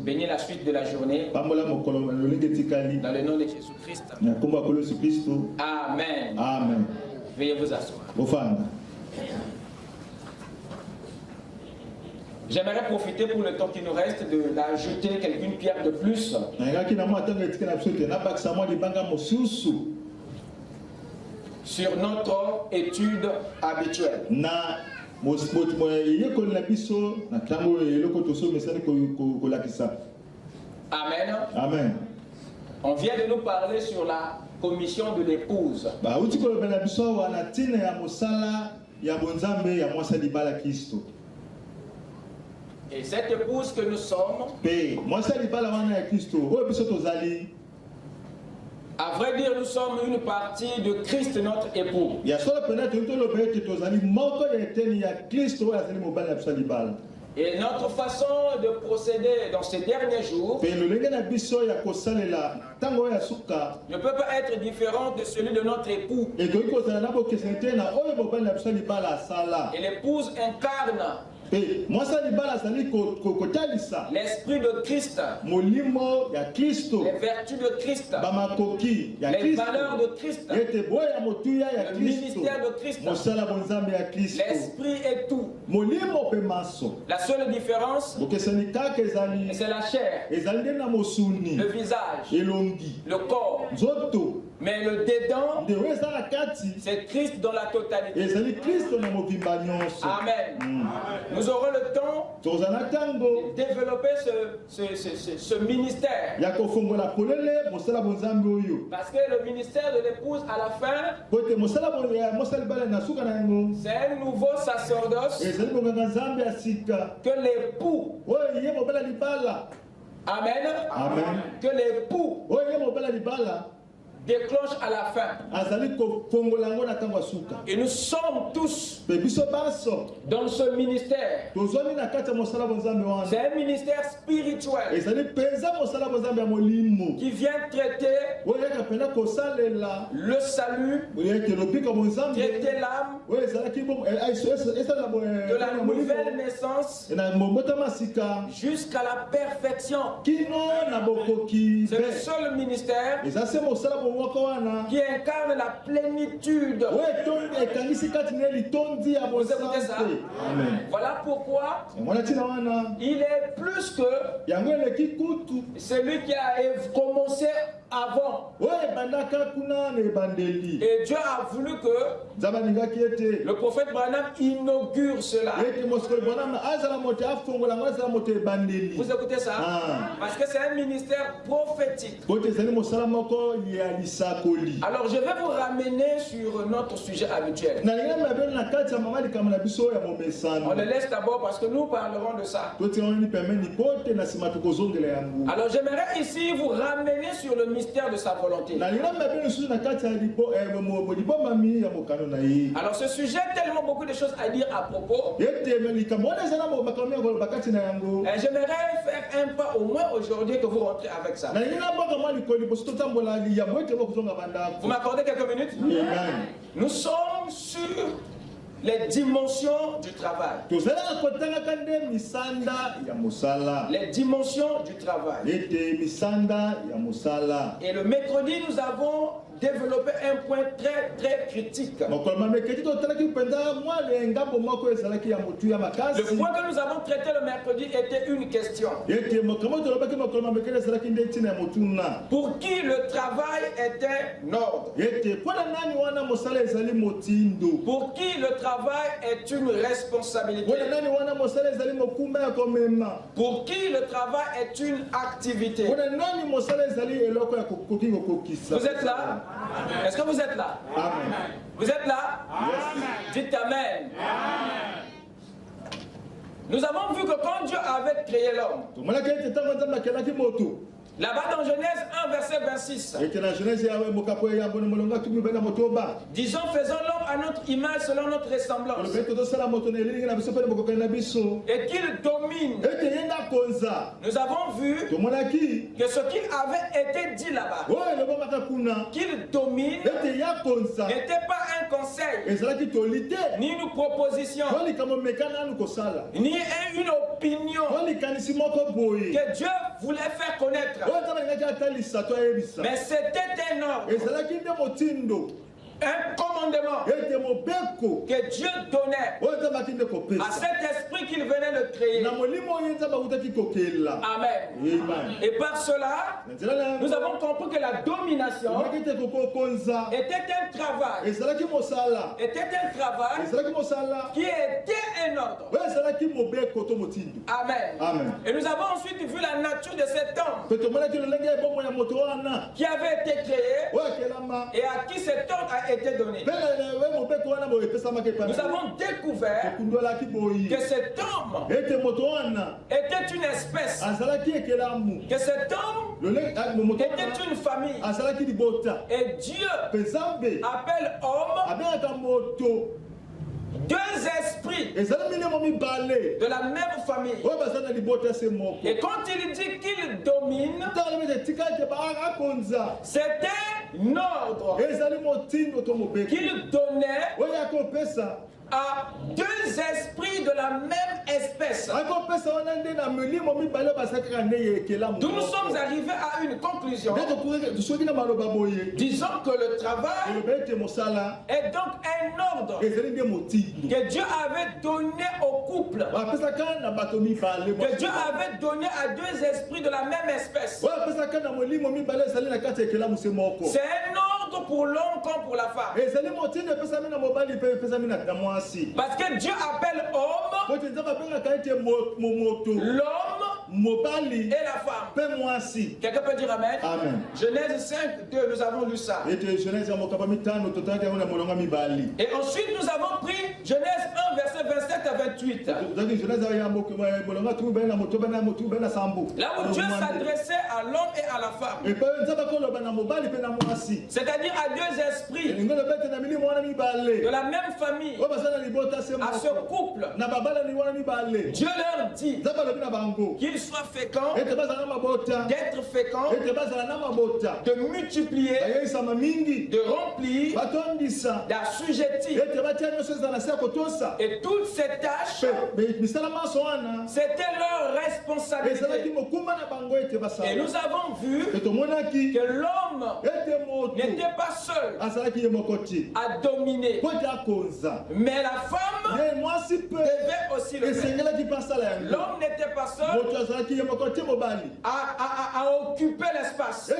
Bénis la suite de la journée. Dans le nom de Jésus-Christ. Amen. Amen. Veuillez vous asseoir. J'aimerais profiter pour le temps qui nous reste d'ajouter une pierre de plus sur notre étude habituelle. Amen. Amen. On vient de nous parler sur la commission de l'épouse. Et cette épouse que nous sommes, à vrai dire, nous sommes une partie de Christ, notre époux. Et notre façon de procéder dans ces derniers jours ne peut pas être différente de celui de notre époux. Et l'épouse incarne l'esprit de Christ, les vertus de Christ, les valeurs de Christ, le ministère de Christ. L'esprit est tout. La seule différence, c'est la chair, le visage, le corps. Mais le dedans, c'est Christ dans la totalité. Amen. Nous aurons le temps de développer ce ministère. Parce que le ministère de l'épouse, à la fin, c'est un nouveau sacerdoce que l'époux, amen, que l'époux déclenche à la fin. Et nous sommes tous dans ce ministère. C'est un ministère spirituel qui vient traiter le salut, traiter l'âme de la nouvelle naissance jusqu'à la perfection. C'est le seul ministère qui incarne la plénitude. Vous écoutez ça? Voilà pourquoi il est plus que celui qui a commencé avant. Et Dieu a voulu que le prophète Branham inaugure cela. Vous écoutez ça? Parce que c'est un ministère prophétique. Alors je vais vous ramener sur notre sujet habituel. On le laisse d'abord parce que nous parlerons de ça. Alors j'aimerais ici vous ramener sur le mystère de sa volonté. Alors ce sujet a tellement beaucoup de choses à dire à propos. J'aimerais faire un pas au moins aujourd'hui que vous rentrez avec ça. Vous m'accordez quelques minutes? Nous sommes sur les dimensions du travail. Les dimensions du travail. Et le mercredi, nous avons développer un point très très critique. Le point que nous avons traité le mercredi était une question. Pour qui le travail était ordre? Pour qui le travail est une responsabilité? Pour qui le travail est une activité? Vous êtes là? Est-ce que vous êtes là? Amen. Vous êtes là? Yes. Dites Amen. Amen. Nous avons vu que quand Dieu avait créé l'homme, là-bas dans Genèse 1, verset 26, disons, faisons l'homme à notre image selon notre ressemblance, et qu'il domine. Nous avons vu que ce qu'il avait été dit là-bas, qu'il domine, n'était pas un conseil, ni une proposition, ni une opinion que Dieu voulait faire connaître. Mais c'était un ordre, un commandement que Dieu donnait à cet esprit qu'il venait de créer. Amen. Et par cela, nous avons compris que la domination était un travail. Qui était un ordre. Amen. Et nous avons ensuite vu la nature de cet homme qui avait été créé et à qui cet ordre a été donné. Nous avons découvert que cet homme était une espèce, que cet homme était une famille, et Dieu appelle homme deux esprits de la même famille. Et quand il dit qu'il domine, c'était un ordre qu'il donnait à deux esprits de la même espèce. D'où nous sommes arrivés à une conclusion. Disons que le travail est donc un ordre que Dieu avait donné au couple, que Dieu avait donné à deux esprits de la même espèce. C'est un ordre pour l'homme comme pour la femme. Parce que Dieu appelle homme, l'homme et la femme. Quelqu'un peut dire Amen? Amen. Genèse 5, 2, nous avons lu ça. Et ensuite nous avons pris Genèse 1, verset 27 à 28. Là où Dieu s'adressait à l'homme et à la femme. C'est-à-dire à deux esprits de la même famille, à ce couple. Dieu leur dit qu'ils soient féconds, d'être féconds, de multiplier, de remplir, d'assujettir. Et toutes ces tâches, c'était leur responsabilité. Et nous avons vu que l'homme n'était pas seul à dominer, mais la femme devait aussi le faire. L'homme n'était pas seul à occuper l'espace,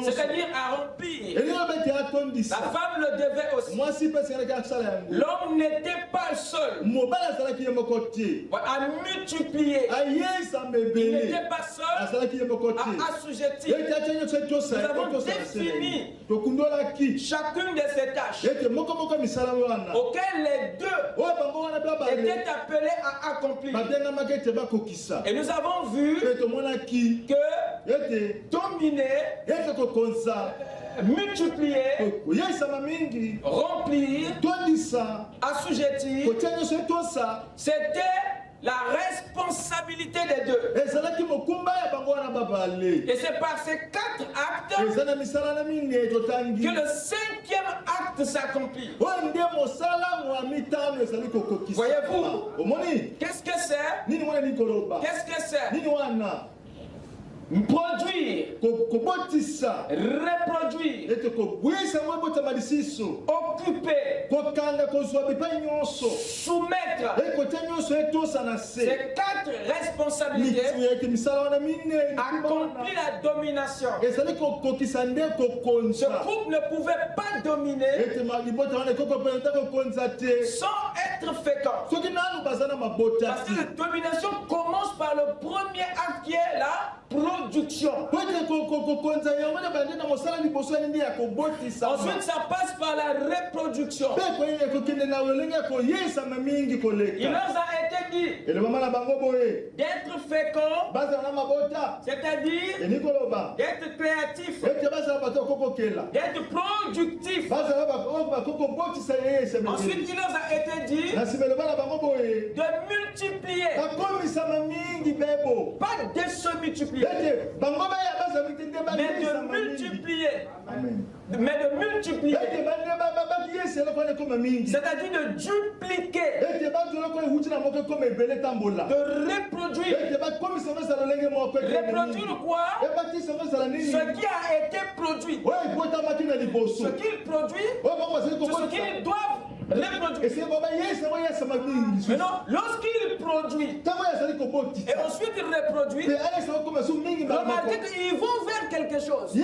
c'est-à-dire à remplir. La femme le devait aussi. L'homme n'était pas seul à multiplier. Il n'était pas seul à assujettir. Nous avons défini chacune de ces tâches auxquelles les deux étaient appelés à accomplir. Et nous avons vu que dominer, multiplier, remplir, assujettir, c'était la responsabilité des deux. Et c'est par ces 4 actes que le 5e acte s'accomplit. Voyez-vous? Qu'est-ce que c'est? Qu'est-ce que c'est? produire, reproduire, occuper, soumettre. Ces 4 responsabilités accomplissent la domination. Ce groupe ne pouvait pas dominer sans être fécond. Parce que la domination commence par le premier acte qui est la production. Ensuite, ça passe par la reproduction. Il leur a été dit d'être fécond, c'est-à-dire d'être créatif, d'être productif. Ensuite, il leur a été dit de multiplier, pas de se multiplier, mais de multiplier. Mais de multiplier, c'est-à-dire de dupliquer, de reproduire. Reproduire quoi? Ce qui a été produit. Ce qu'il produit, c'est ce qu'ils doivent reproduire. Maintenant, lorsqu'il produit et ensuite il reproduit, remarquez qu'ils vont vers quelque chose.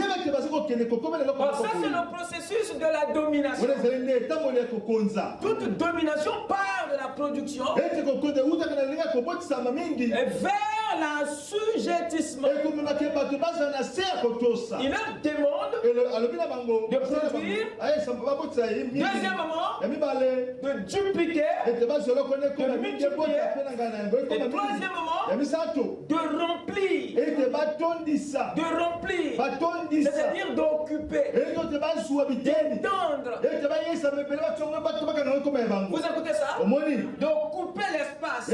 Alors ça, c'est le processus de la domination. Toute domination part de la production et vers l'assujettissement. Il leur demande de produire, deuxièmement, de dupliquer, de multiplier, et troisièmement, de remplir, c'est-à-dire d'occuper, d'étendre. Vous écoutez ça? D'occuper l'espace.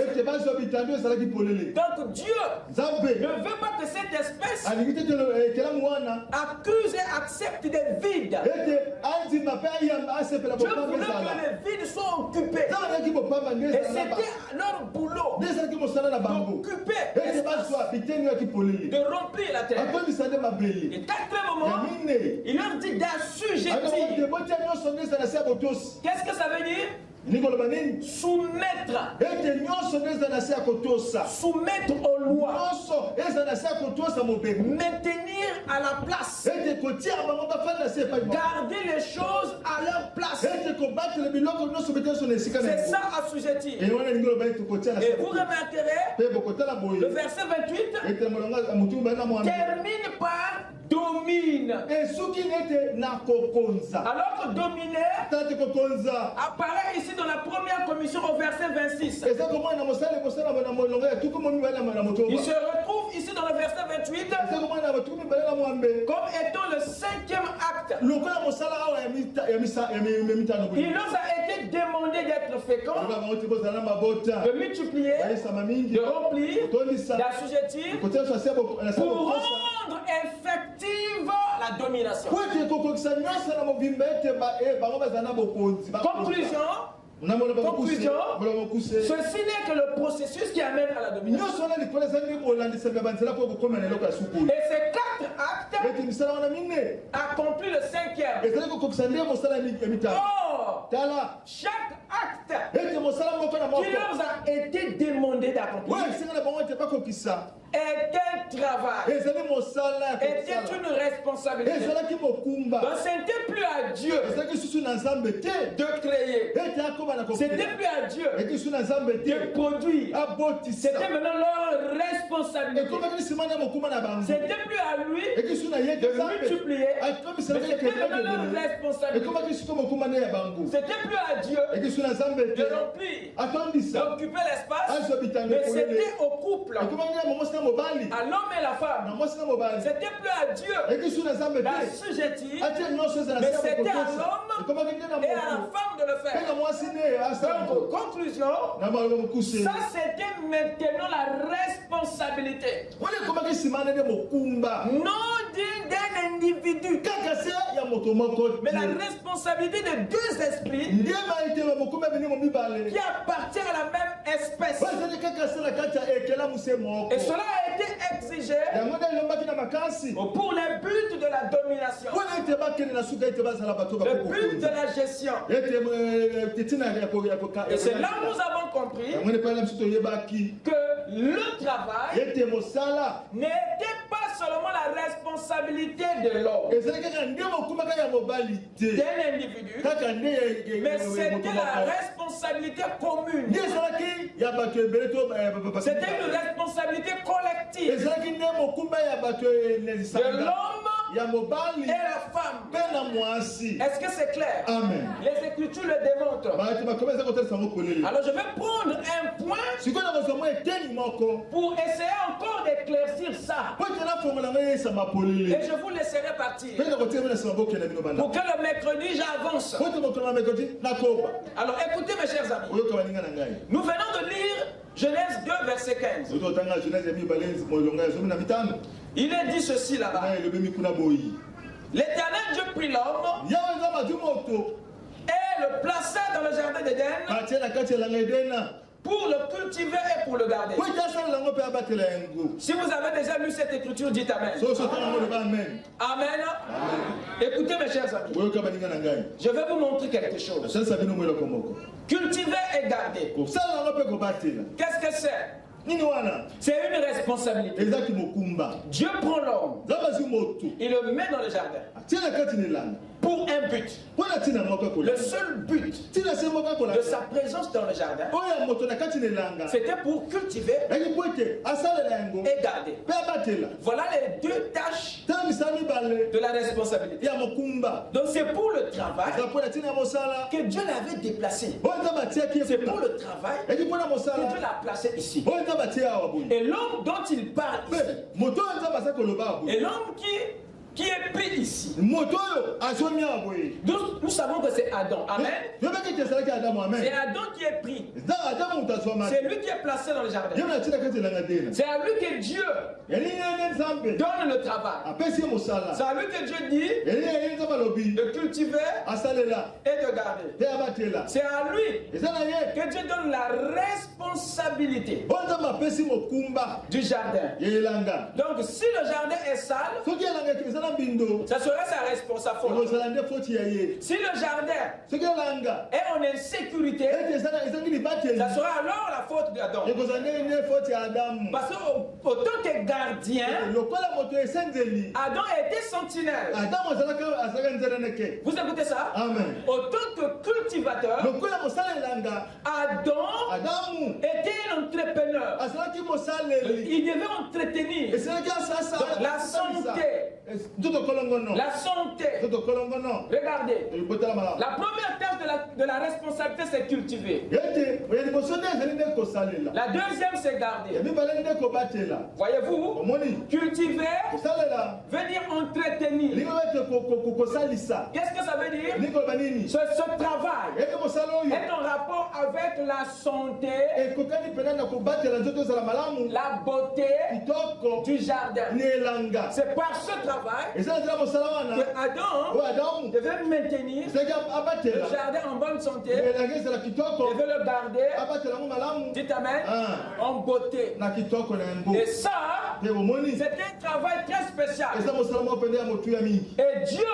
Donc Dieu ne veut pas que cette espèce accuse et accepte des vides. Dieu voulait que les vides soient occupés. Et c'était leur boulot d'occuper l'espace, de remplir la terre. Et quatrièmement, il leur dit d'assujettir. Qu'est-ce que ça veut dire? Soumettre. Soumettre aux lois. Maintenir à la place. Garder les choses à leur place. C'est ça assujettir. Et vous remarquerez, le verset 28 termine par domine. Alors que dominer apparaît ici dans la première commission au verset 26. Il se retrouve ici dans le verset 28 comme étant le 5e acte. Il nous a été demandé d'être fécond, de multiplier, de remplir, d'assujettir pour rendre effective la domination. Conclusion, ceci n'est que le processus qui amène à la domination. Et ces 4 actes accomplissent le 5e. Or, chaque acte qui leur a été demandé d'accomplir était un travail, était une responsabilité. Donc ce n'était plus à Dieu de créer, c'était plus à Dieu de produire, c'était maintenant leur responsabilité. C'était plus à lui de multiplier, mais c'était maintenant leur responsabilité. C'était plus à Dieu de remplir, d'occuper l'espace, mais c'était au couple, à l'homme et la femme. C'était plus à Dieu d'assujettir, mais c'était à l'homme et à la femme de le faire. Donc, conclusion, ça c'était maintenant la responsabilité. Non d'un individu, mais la responsabilité de 2 esprits qui appartient à la même espèce. Et cela a été exigé pour les buts de la domination, le but de la gestion. Et c'est là où nous avons compris que le travail n'était pas seulement la responsabilité de l'homme, d'un individu, mais c'était la responsabilité commune. C'était une responsabilité collective de l'homme et la femme. Est-ce que c'est clair? Amen. Les Écritures le démontrent. Alors je vais prendre un point pour essayer encore d'éclaircir ça. Et je vous laisserai partir pour que le mercredi j'avance. Alors écoutez mes chers amis, nous venons de lire Genèse 2 verset 15. Il est dit ceci là-bas. L'Éternel Dieu prit l'homme et le plaça dans le jardin d'Éden pour le cultiver et pour le garder. Si vous avez déjà lu cette écriture, dites Amen. Amen. Écoutez mes chers amis, je vais vous montrer quelque chose. Cultiver et garder. Qu'est-ce que c'est? C'est une responsabilité. Dieu prend l'homme, il le met dans le jardin pour un but. Le seul but de sa présence dans le jardin, c'était pour cultiver et garder. Voilà les deux tâches de la responsabilité. Donc c'est pour le travail que Dieu l'avait déplacé. C'est pour le travail que Dieu l'a placé ici. Et l'homme dont il parle ici, et l'homme qui est pris ici, nous savons que c'est Adam. Amen. C'est Adam qui est pris. C'est lui qui est placé dans le jardin. C'est à lui que Dieu donne le travail. C'est à lui que Dieu dit de cultiver et de garder. C'est à lui que Dieu donne la responsabilité du jardin. Donc si le jardin est sale, ça serait sa responsabilité. Si le jardin est en insécurité, ça sera alors la faute d'Adam. Parce qu'au tant que gardien, Adam était sentinelle. Vous écoutez ça? Amen. Au tant que cultivateur, Adam était un entrepreneur. Il devait entretenir la santé. La santé. Regardez. La première tâche de la responsabilité, c'est cultiver. La deuxième, c'est garder. Voyez-vous, cultiver veut dire entretenir. Qu'est-ce que ça veut dire? Ce travail est en rapport avec la santé, la beauté du jardin. C'est par ce travail que Adam devait maintenir le jardin en bonne santé et veut le garder, dites Amen, en beauté. Et ça, c'est un travail très spécial. Et Dieu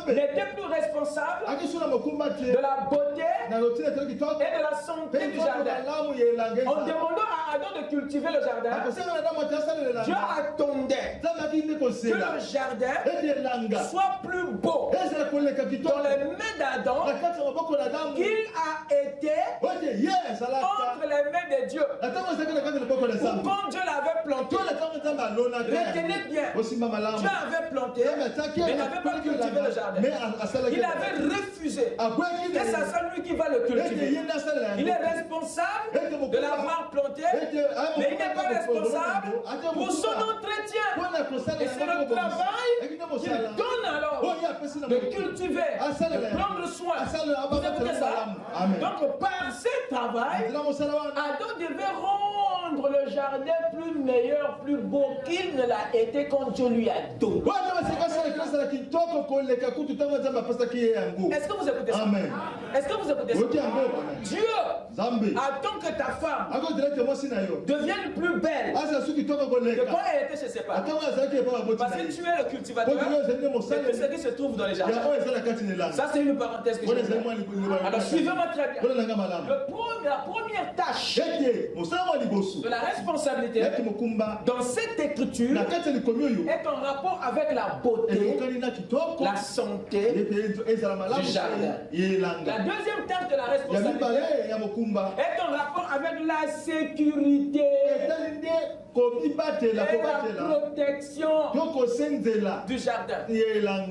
n'était plus responsable de la beauté et de la santé du jardin. En demandant à Adam de cultiver le jardin, Dieu attendait que le jardin soit plus beau dans les mains d'Adam qu'il a été entre les mains de Dieu. Ou quand Dieu l'avait planté, retenez bien, Dieu avait planté, mais n'avait pas cultivé le jardin. Il avait refusé que ça soit lui qui va le cultiver. Il est responsable de l'avoir planté, mais il n'est pas responsable pour son entretien. Et c'est le travail qu'il donne alors de cultiver, de prendre soin. Vous écoutez ça? Donc par ce travail, Adam devait rendre rendre le jardin plus meilleur, plus beau qu'il ne l'a été quand Dieu lui a donné. Est-ce que vous écoutez ça? Amen. Est-ce que vous écoutez ça? Dieu attend que ta femme devienne plus belle que quand elle était chez ses parents. Parce que tu es le cultivateur de tout ce qui se trouve dans les jardins. Ça, c'est une parenthèse que je veux. Alors, suivez-moi très bien. La première tâche de la responsabilité dans cette écriture est en rapport avec la beauté, la santé du jardin. La deuxième tâche de la responsabilité est en rapport avec la sécurité et la protection du jardin.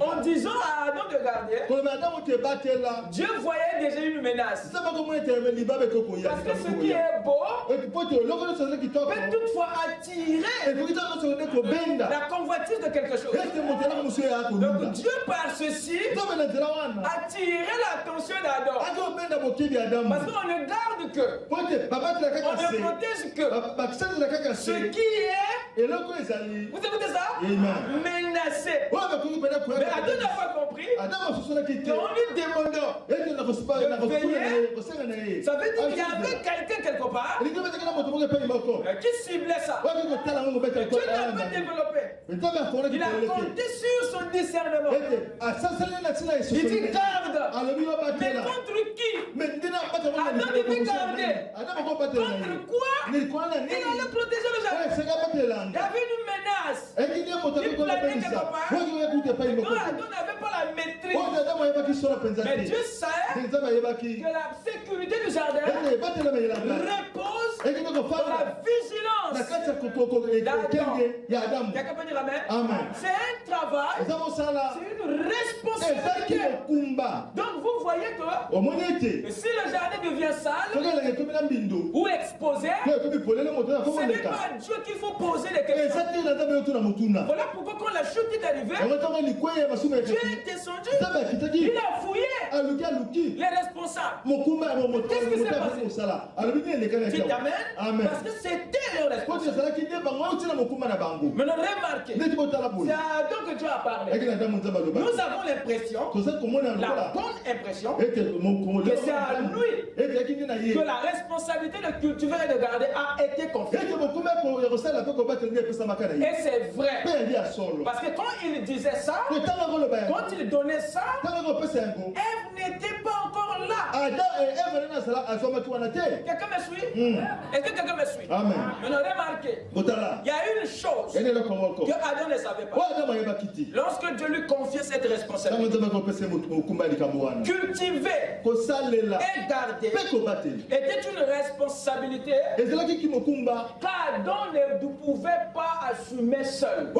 En disant à Adam de garder, Dieu voyait déjà une menace. Parce que ce qui est beau peut toutefois attirer la convoitise de quelque chose. Donc Dieu par ceci attirait l'attention d'Adam. Parce qu'on ne garde que, on ne protège que ce qui est, vous écoutez ça? Menacé. Mais Adam n'a pas compris qu'en lui demandant de veiller, ça veut dire qu'il y avait quelqu'un quelque part qui ciblait ça. Dieu l'a pas développé. Il a compté sur son discernement. Il dit garde. Mais contre qui? Adam devait garder. Contre quoi? Il allait protéger le jardin. Il y avait une menace. Il planait quelque part. Donc Adam n'avait pas la maîtrise. Mais Dieu savait que la sécurité du jardin repose sur la vigilance d'Adam. Quelqu'un peut dire amen? C'est un travail, c'est une responsabilité. Donc vous voyez que si le jardin devient sale ou exposé, ce n'est pas à Dieu qu'il faut poser les questions. Voilà pourquoi quand la chute est arrivée, Dieu est descendu, il a fouillé les responsables. Qu'est-ce qui s'est passé? Dites amen. Parce que c'était leur responsabilité. Maintenant remarquez, c'est à Adam que Dieu a parlé. Nous avons l'impression, la bonne impression, que c'est à lui que la responsabilité de cultiver et de garder a été confiée. Et c'est vrai. Parce que quand il disait ça, quand il donnait ça, Ève n'était pas encore là. Quelqu'un me suit? Est-ce que quelqu'un me suit? Maintenant remarquez, il y a une chose que Adam ne savait pas. Lorsque Dieu lui confiait cette responsabilité, cultiver et garder était une responsabilité qu'Adam ne pouvait pas assumer seul.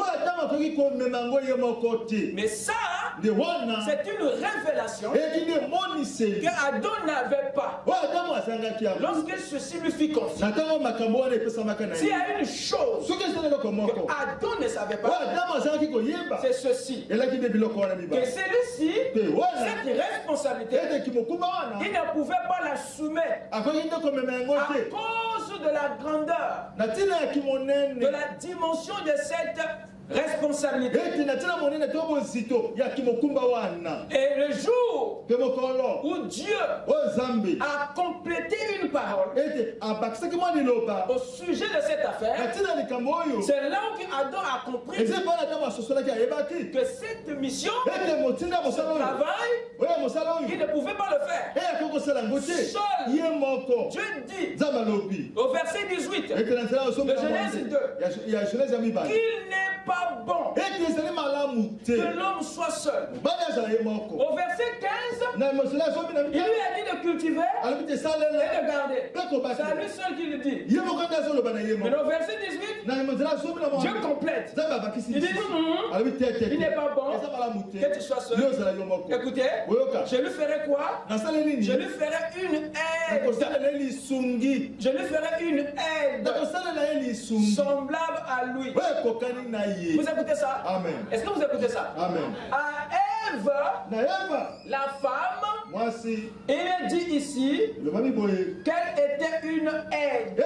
Mais ça, c'est une révélation que Adam n'avait pas. Lorsque ceci lui fit confiance, s'il y a une chose que Adam ne savait pas, c'est ceci. Que celui-ci, cette responsabilité, il ne pouvait pas l'assumer à cause de la grandeur, de la dimension de cette responsabilité. Et le jour où Dieu a complété une parole au sujet de cette affaire, c'est là où Adam a compris que cette mission, ce travail, il ne pouvait pas le faire seul. Dieu dit au verset 18 de Genèse 2 qu'il n'est pas bon que l'homme soit seul. Au verset 15, il lui a dit de cultiver et de garder. C'est à lui seul qui le dit. Mais au verset 18, Dieu complète. Il dit il n'est pas bon que tu sois seul. Écoutez, je lui ferai quoi? Je lui ferai une aide. Je lui ferai une aide semblable à lui. Vous écoutez ça? Amen. Est-ce que vous écoutez ça? Amen. À Ève, la femme, Il est dit ici qu'elle était une aide.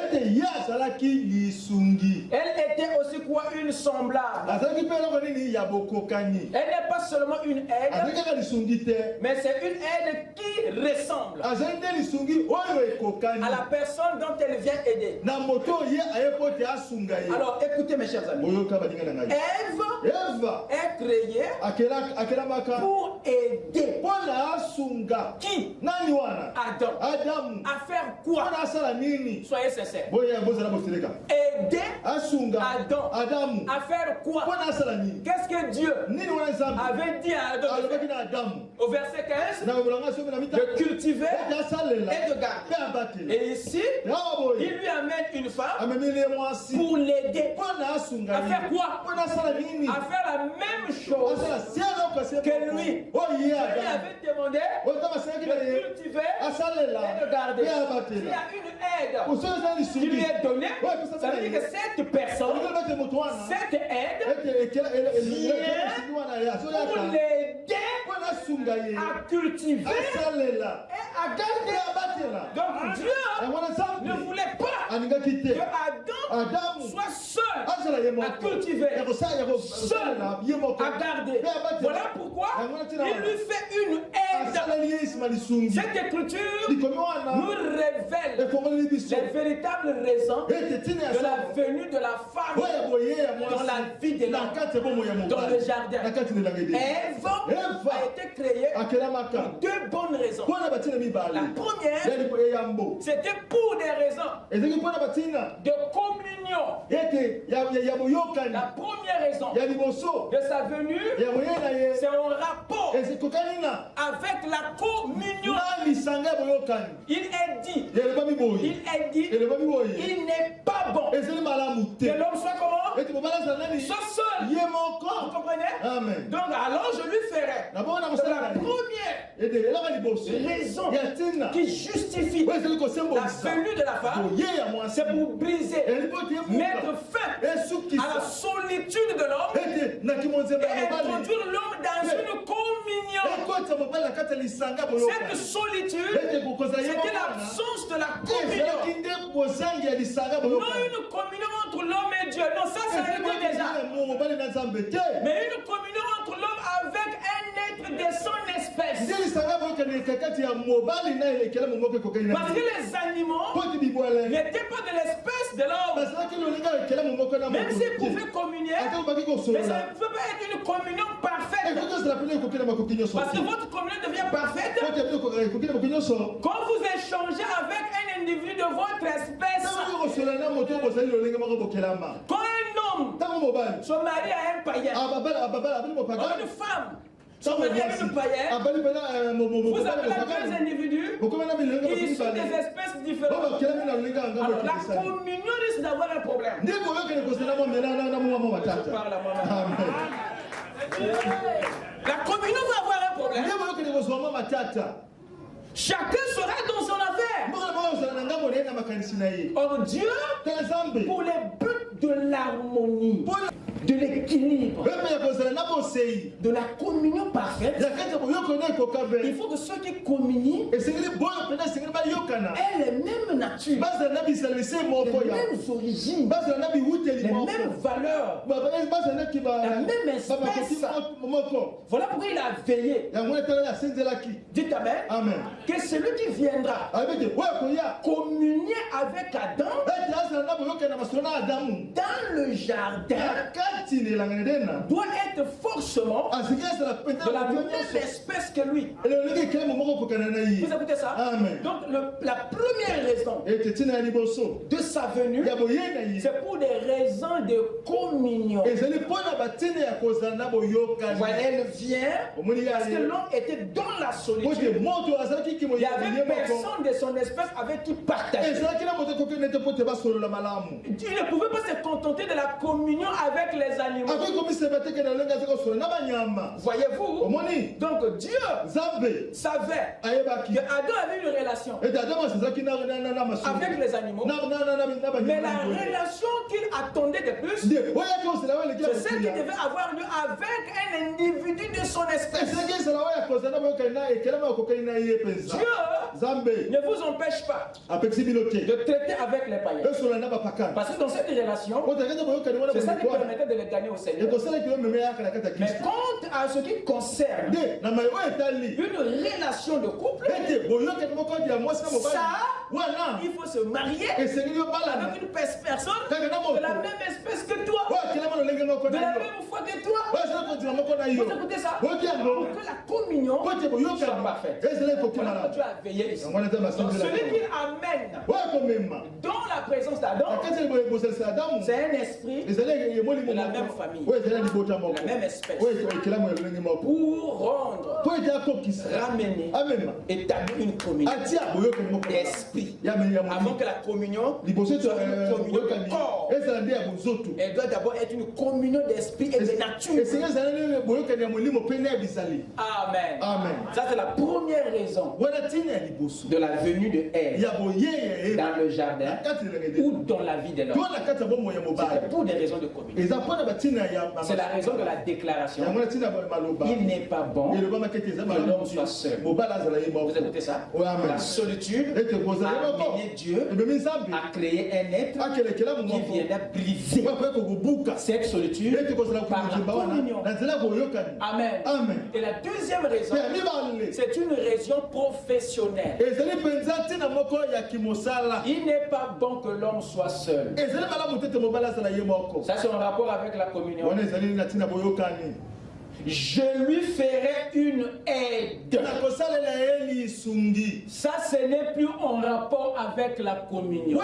Elle était aussi quoi? Une semblable. Elle n'est pas seulement une aide, mais c'est une aide qui ressemble à la personne dont elle vient aider. Alors écoutez mes chers amis, Ève est créée pour aider. Qui? Adam. À faire quoi? Soyez sincères. Aider Adam. À faire quoi? Qu'est-ce que Dieu avait dit à Adam au verset 15? De cultiver et de garder. Et ici, il lui amène une femme pour l'aider. À faire quoi? À faire la même chose que lui. Il lui avait demandé de cultiver et de garder. S'il y a une aide qui lui est donnée, ça veut dire que cette personne, cette aide, vient pour l'aider à cultiver et à garder. Donc Dieu ne voulait pas que Adam soit seul à cultiver, seul à garder. Voilà pourquoi il lui fait une aide. Cette écriture nous révèle les véritables raisons de la venue de la femme dans la vie de l'homme, dans le jardin. Ève a été créée pour deux bonnes raisons. La première, c'était pour des raisons de communion. La première raison de sa venue, c'est en rapport avec la communion. Il est dit, il n'est pas bon que l'homme soit comment? Soit seul. Vous comprenez? Amen. Donc alors je lui ferai la première raison qui justifie la venue de la femme, c'est pour briser, mettre fin à la solitude de l'homme et introduire l'homme dans une communion. Cette solitude, c'était l'absence de la communion. Non une communion entre l'homme et Dieu. Non, ça existe déjà. Mais une communion entre l'homme avec un être de son espèce. Parce que les animaux n'étaient pas de l'espèce de l'homme. Même s'ils pouvaient communier, mais ça ne peut pas être une communion parfaite. Parce que votre communion devient parfaite quand vous échangez avec un individu de votre espèce. Quand un homme se marie à un païen, une femme se marie à une païenne, vous avez deux individus qui sont des espèces différentes. Alors la communion risque d'avoir un problème. Je parle à moi-même. La communion va avoir un problème. Chacun sera dans son affaire. Or Dieu, pour les buts de l'harmonie, de l'équilibre, de la communion parfaite, il faut que ceux qui communient aient les mêmes natures, les mêmes origines, les mêmes valeurs, la même espèce. Voilà pourquoi il a veillé. Dites Amen. Amen. Que celui qui viendra communier avec Adam dans le jardin doit être forcément de la même espèce que lui. Vous écoutez ça? Amen. Donc la première raison de sa venue, c'est pour des raisons de communion. Elle vient parce que l'homme était dans la solitude. Il y avait personne de son espèce avec qui partager. Il ne pouvait pas se contenter de la communion avec les animaux. Voyez-vous? Donc Dieu savait que Adam avait une relation avec les animaux, mais la relation qu'il attendait de plus, c'est celle qui devait avoir lieu avec un individu de son espèce. Dieu ne vous empêche pas de traiter avec les païens. Parce que dans cette relation, c'est ça qui permettait de les gagner au Seigneur. Mais quant à ce qui concerne une relation de couple, ça, il faut se marier avec une personne de la même espèce que toi, de la même foi que toi. Vous écoutez ça? Pour que la communion soit parfaite. Voilà, Dieu a veillé ici. Donc celui qui amène dans la présence d'Adam, c'est un esprit de la même famille, de la même espèce, pour rendre, ramener, établir une communion d'esprit, avant que la communion soit une communion de corps. Elle doit d'abord être une communion d'esprit et de nature. Amen. Ça c'est la première raison de la venue de Ève dans le jardin ou dans la vie de l'homme. C'était pour des raisons de communion. C'est la raison de la déclaration. Il n'est pas bon que l'homme soit seul. Vous écoutez ça? La solitude a amené Dieu à créer un être qui viendrait briser cette solitude par la communion. Amen. Et la deuxième raison, c'est une raison professionnelle. Il n'est pas bon que l'homme soit seul. Ça c'est en rapport avec la communion. Je lui ferai une aide. Ça, ce n'est plus en rapport avec la communion,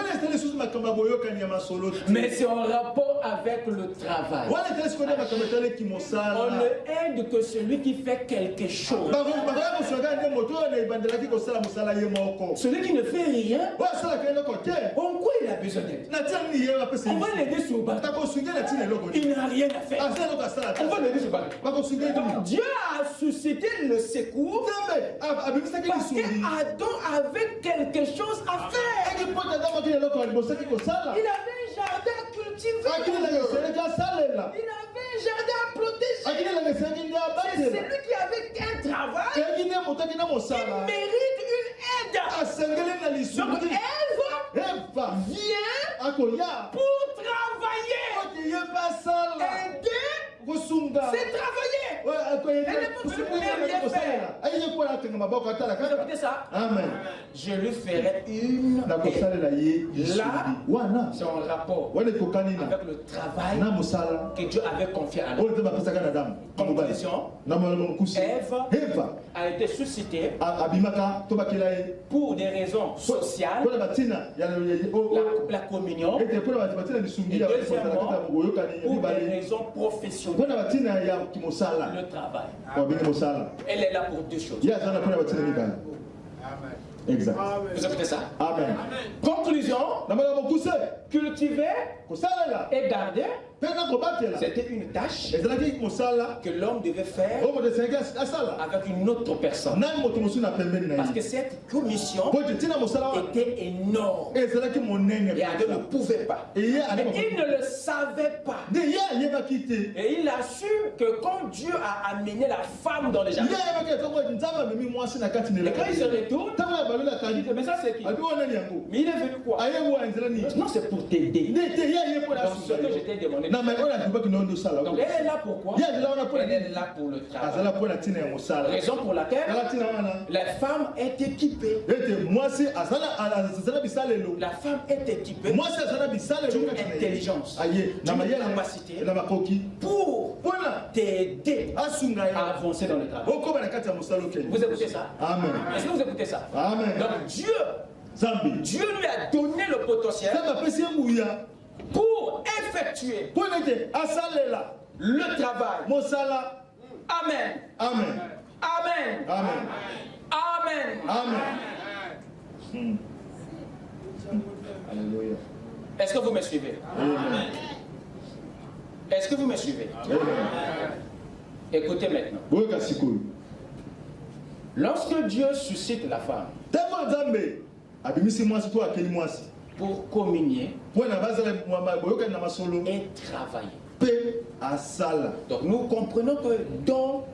mais c'est en rapport avec le travail. On ne aide que celui qui fait quelque chose. Celui qui ne fait rien, en quoi il a besoin d'aide? On va l'aider sur le bateau. Il n'a rien à faire. On va l'aider sur le bateau. Donc Dieu a suscité le secours parce qu'Adam avait quelque chose à faire. Il avait un jardin à cultiver. Il avait un jardin à protéger. C'est celui qui avait un travail. Il mérite une aide. Donc Ève vient pour travailler. Aider, c'est travailler. Elle n'est pas venue pour rien faire. Écoutez ça. Amen. Je lui ferai une aide. Là, c'est en rapport avec le travail que Dieu avait confié à l'homme. Conclusion, Ève a été suscitée pour des raisons sociales, la communion, et deuxièmement, pour des raisons professionnelles, le travail. Elle est là pour deux choses. Exact. Vous écoutez ça? Amen. Conclusion, cultiver et garder, c'était une tâche que l'homme devait faire avec une autre personne. Parce que cette commission était énorme. Et Adam ne pouvait pas. Mais il ne le savait pas. Et il a su que quand Dieu a amené la femme dans le jardin, et quand il se retourne, il dit, mais ça c'est qui? Mais il est venu quoi? Non, c'est pour t'aider. Dans ce que je t'ai demandé. Donc elle est là pourquoi? Elle est là pour le travail. Raison pour laquelle la femme est équipée. La femme est équipée d'une intelligence, d'une capacité pour t'aider à avancer dans le travail. Vous écoutez ça? Amen. Est-ce que vous écoutez ça? Amen. Donc Dieu lui a donné le potentiel pour effectuer le travail. Amen. Amen. Amen. Amen. Amen. Amen. Alléluia. Est-ce que vous me suivez? Est-ce que vous me suivez? Écoutez maintenant. Lorsque Dieu suscite la femme pour communier et travailler, donc nous comprenons que dans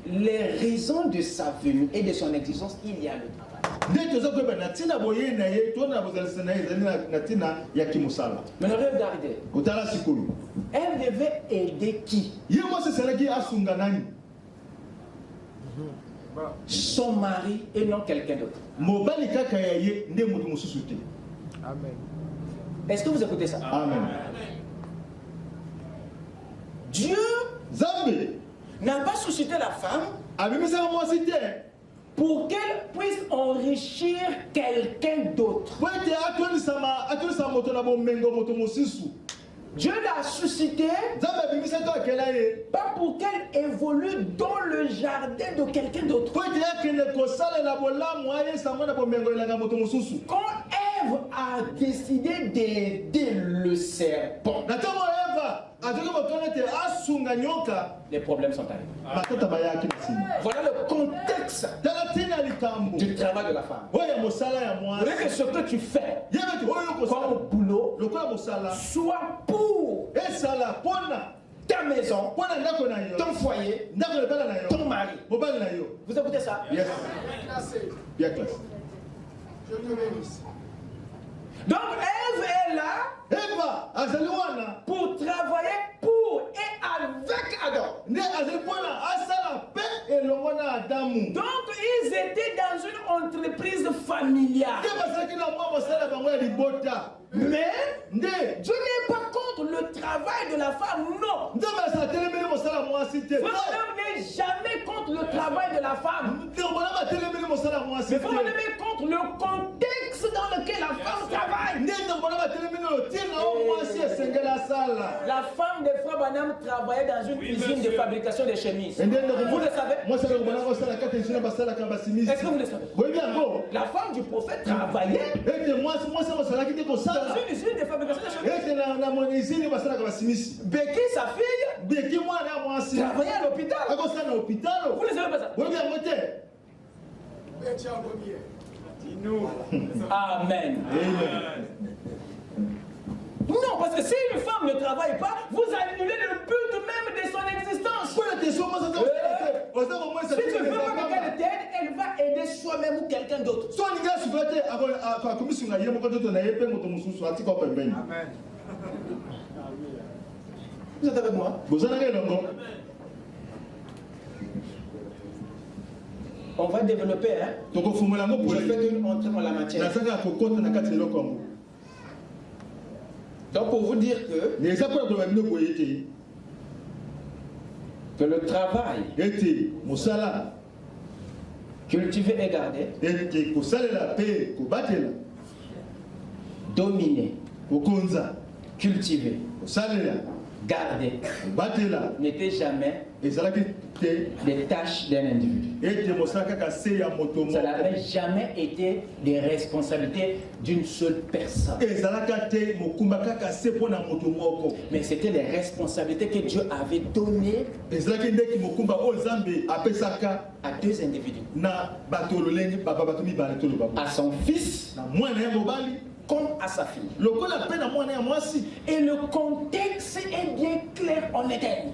les raisons de sa venue et de son existence, il y a le travail. Mais regardez, elle devait aider qui? Son mari et non quelqu'un d'autre. Est-ce que vous écoutez ça? Amen. Dieu n'a pas suscité la femme pour qu'elle puisse enrichir quelqu'un d'autre. Dieu l'a suscité pas pour qu'elle évolue dans le jardin de quelqu'un d'autre. Quand Ève a décidé d'aider le serpent, les problèmes sont arrivés. Voilà le contexte du travail de la femme. Vous voulez que ce que tu fais comme boulot soit pour ta maison, ton foyer, ton mari. Vous écoutez ça? Bien classé. Je te bénisse. Donc Ève est là pour travailler pour et avec Adam. Donc ils étaient dans une entreprise familiale. Mais Dieu n'est pas contre le travail de la femme, non. Frère n'est jamais contre le travail de la femme. Mais frère n'est contre le contexte dans lequel la femme travaille. La femme de Frère Branham travaillait dans une usine de fabrication de chemises. Vous le savez? Est-ce que vous le savez? La femme du prophète travaillait dans une usine de fabrication de chemises. Becky, sa fille, travaillait à l'hôpital. Vous ne savez pas ça? Amen. Non, parce que si une femme ne travaille pas, vous annulez le but même de son existence. Si tu veux pas qu'elle t'aide, elle va aider soi-même ou quelqu'un d'autre. Amen. Vous êtes avec moi? On va développer, hein? Je fais une entrée en la matière. Donc pour vous dire que le travail cultiver et garder, dominer, cultiver, garder n'était jamais des tâches d'un individu. Ça n'avait jamais été des responsabilités d'une seule personne. Mais c'était les responsabilités que Dieu avait données à deux individus. À son fils comme à sa fille. Et le contexte est bien clair en Éden.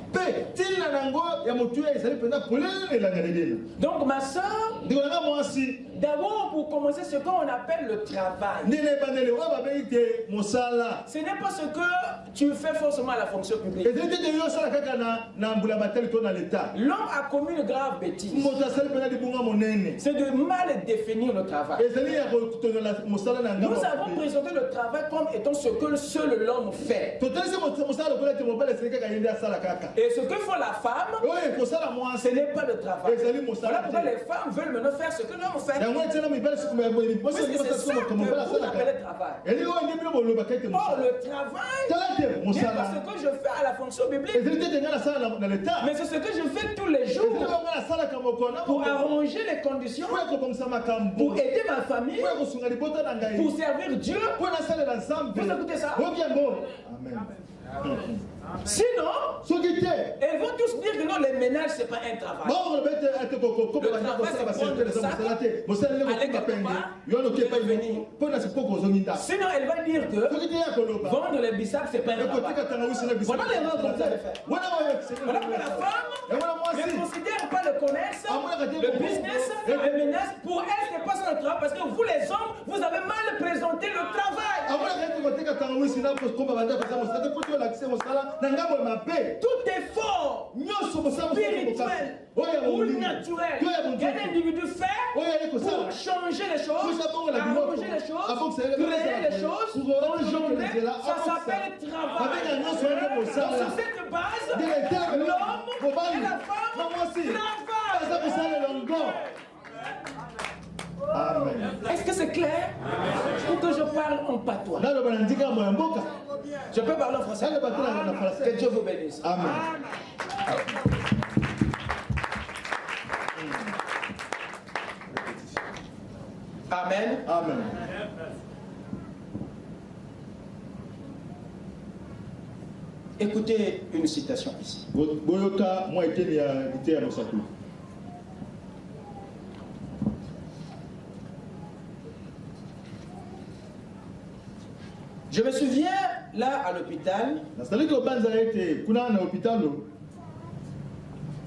Donc ma soeur, d'abord pour commencer ce qu'on appelle le travail. Ce n'est pas ce que tu fais forcément à la fonction publique. L'homme a commis une grave bêtise. C'est de mal définir le travail. Nous avons présenté le travail comme étant ce que seul l'homme fait. Et ce que fait la femme, ce n'est pas le travail. Voilà pourquoi les femmes veulent maintenant faire ce que l'homme fait. Parce que c'est ça que vous appelez travail. Or, le travail n'est pas ce que je fais à la fonction biblique, mais c'est ce que je fais tous les jours pour arranger les conditions, pour aider ma famille, pour servir Dieu Dieu. Vous écoutez ça? Amen. Sinon, elles vont tous dire que non, les ménages, ce n'est pas un travail. Le travail, c'est prendre le sac, aller quelque part, revenir. Sinon, elle va dire que vendre les bissap, ce n'est pas un travail. Voilà les gens comme ça le fait. Voilà que la femme ne considère pas le commerce, le business, le ménage. Pour elle, ce n'est pas ça le travail. Parce que vous, les hommes, vous avez mal présenté le travail. Tout effort spirituel ou naturel qu'un individu fait pour changer les choses, arranger les choses, créer les choses, engendrer, ça s'appelle travail. Donc sur cette base, l'homme et la femme travaillent. Est-ce que c'est clair? Ou que je parle en patois? Je peux parler en français? Que Dieu vous bénisse. Amen. Amen. Amen. Écoutez une citation ici. Je me souviens, là, à l'hôpital,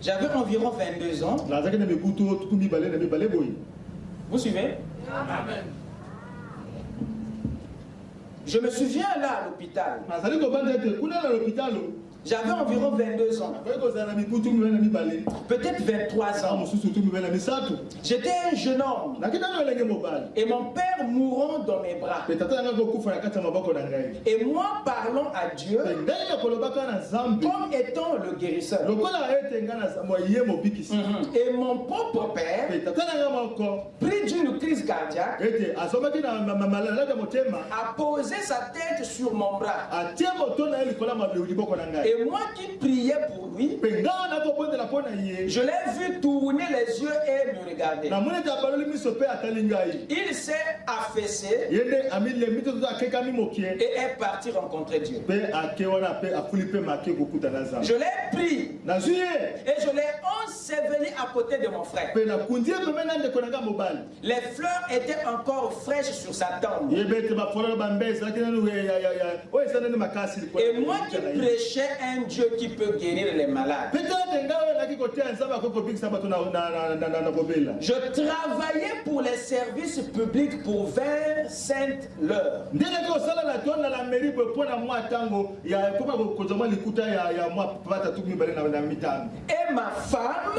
j'avais environ 22 ans. Vous suivez? Amen. Je me souviens, là, à l'hôpital, j'avais environ 22 ans. Peut-être 23 ans. J'étais un jeune homme. Et mon père mourant dans mes bras. Et moi parlant à Dieu comme étant le guérisseur. Et mon propre père, pris d'une crise cardiaque, a posé sa tête sur mon bras. Et moi qui priais pour lui, je l'ai vu tourner les yeux et me regarder. Il s'est affaissé et est parti rencontrer Dieu. Je l'ai pris et je l'ai enseveli à côté de mon frère. Les fleurs étaient encore fraîches sur sa tombe. Et moi qui prêchais un Dieu qui peut guérir les malades. Je travaillais pour les services publics pour 25 l'heure. Et ma femme,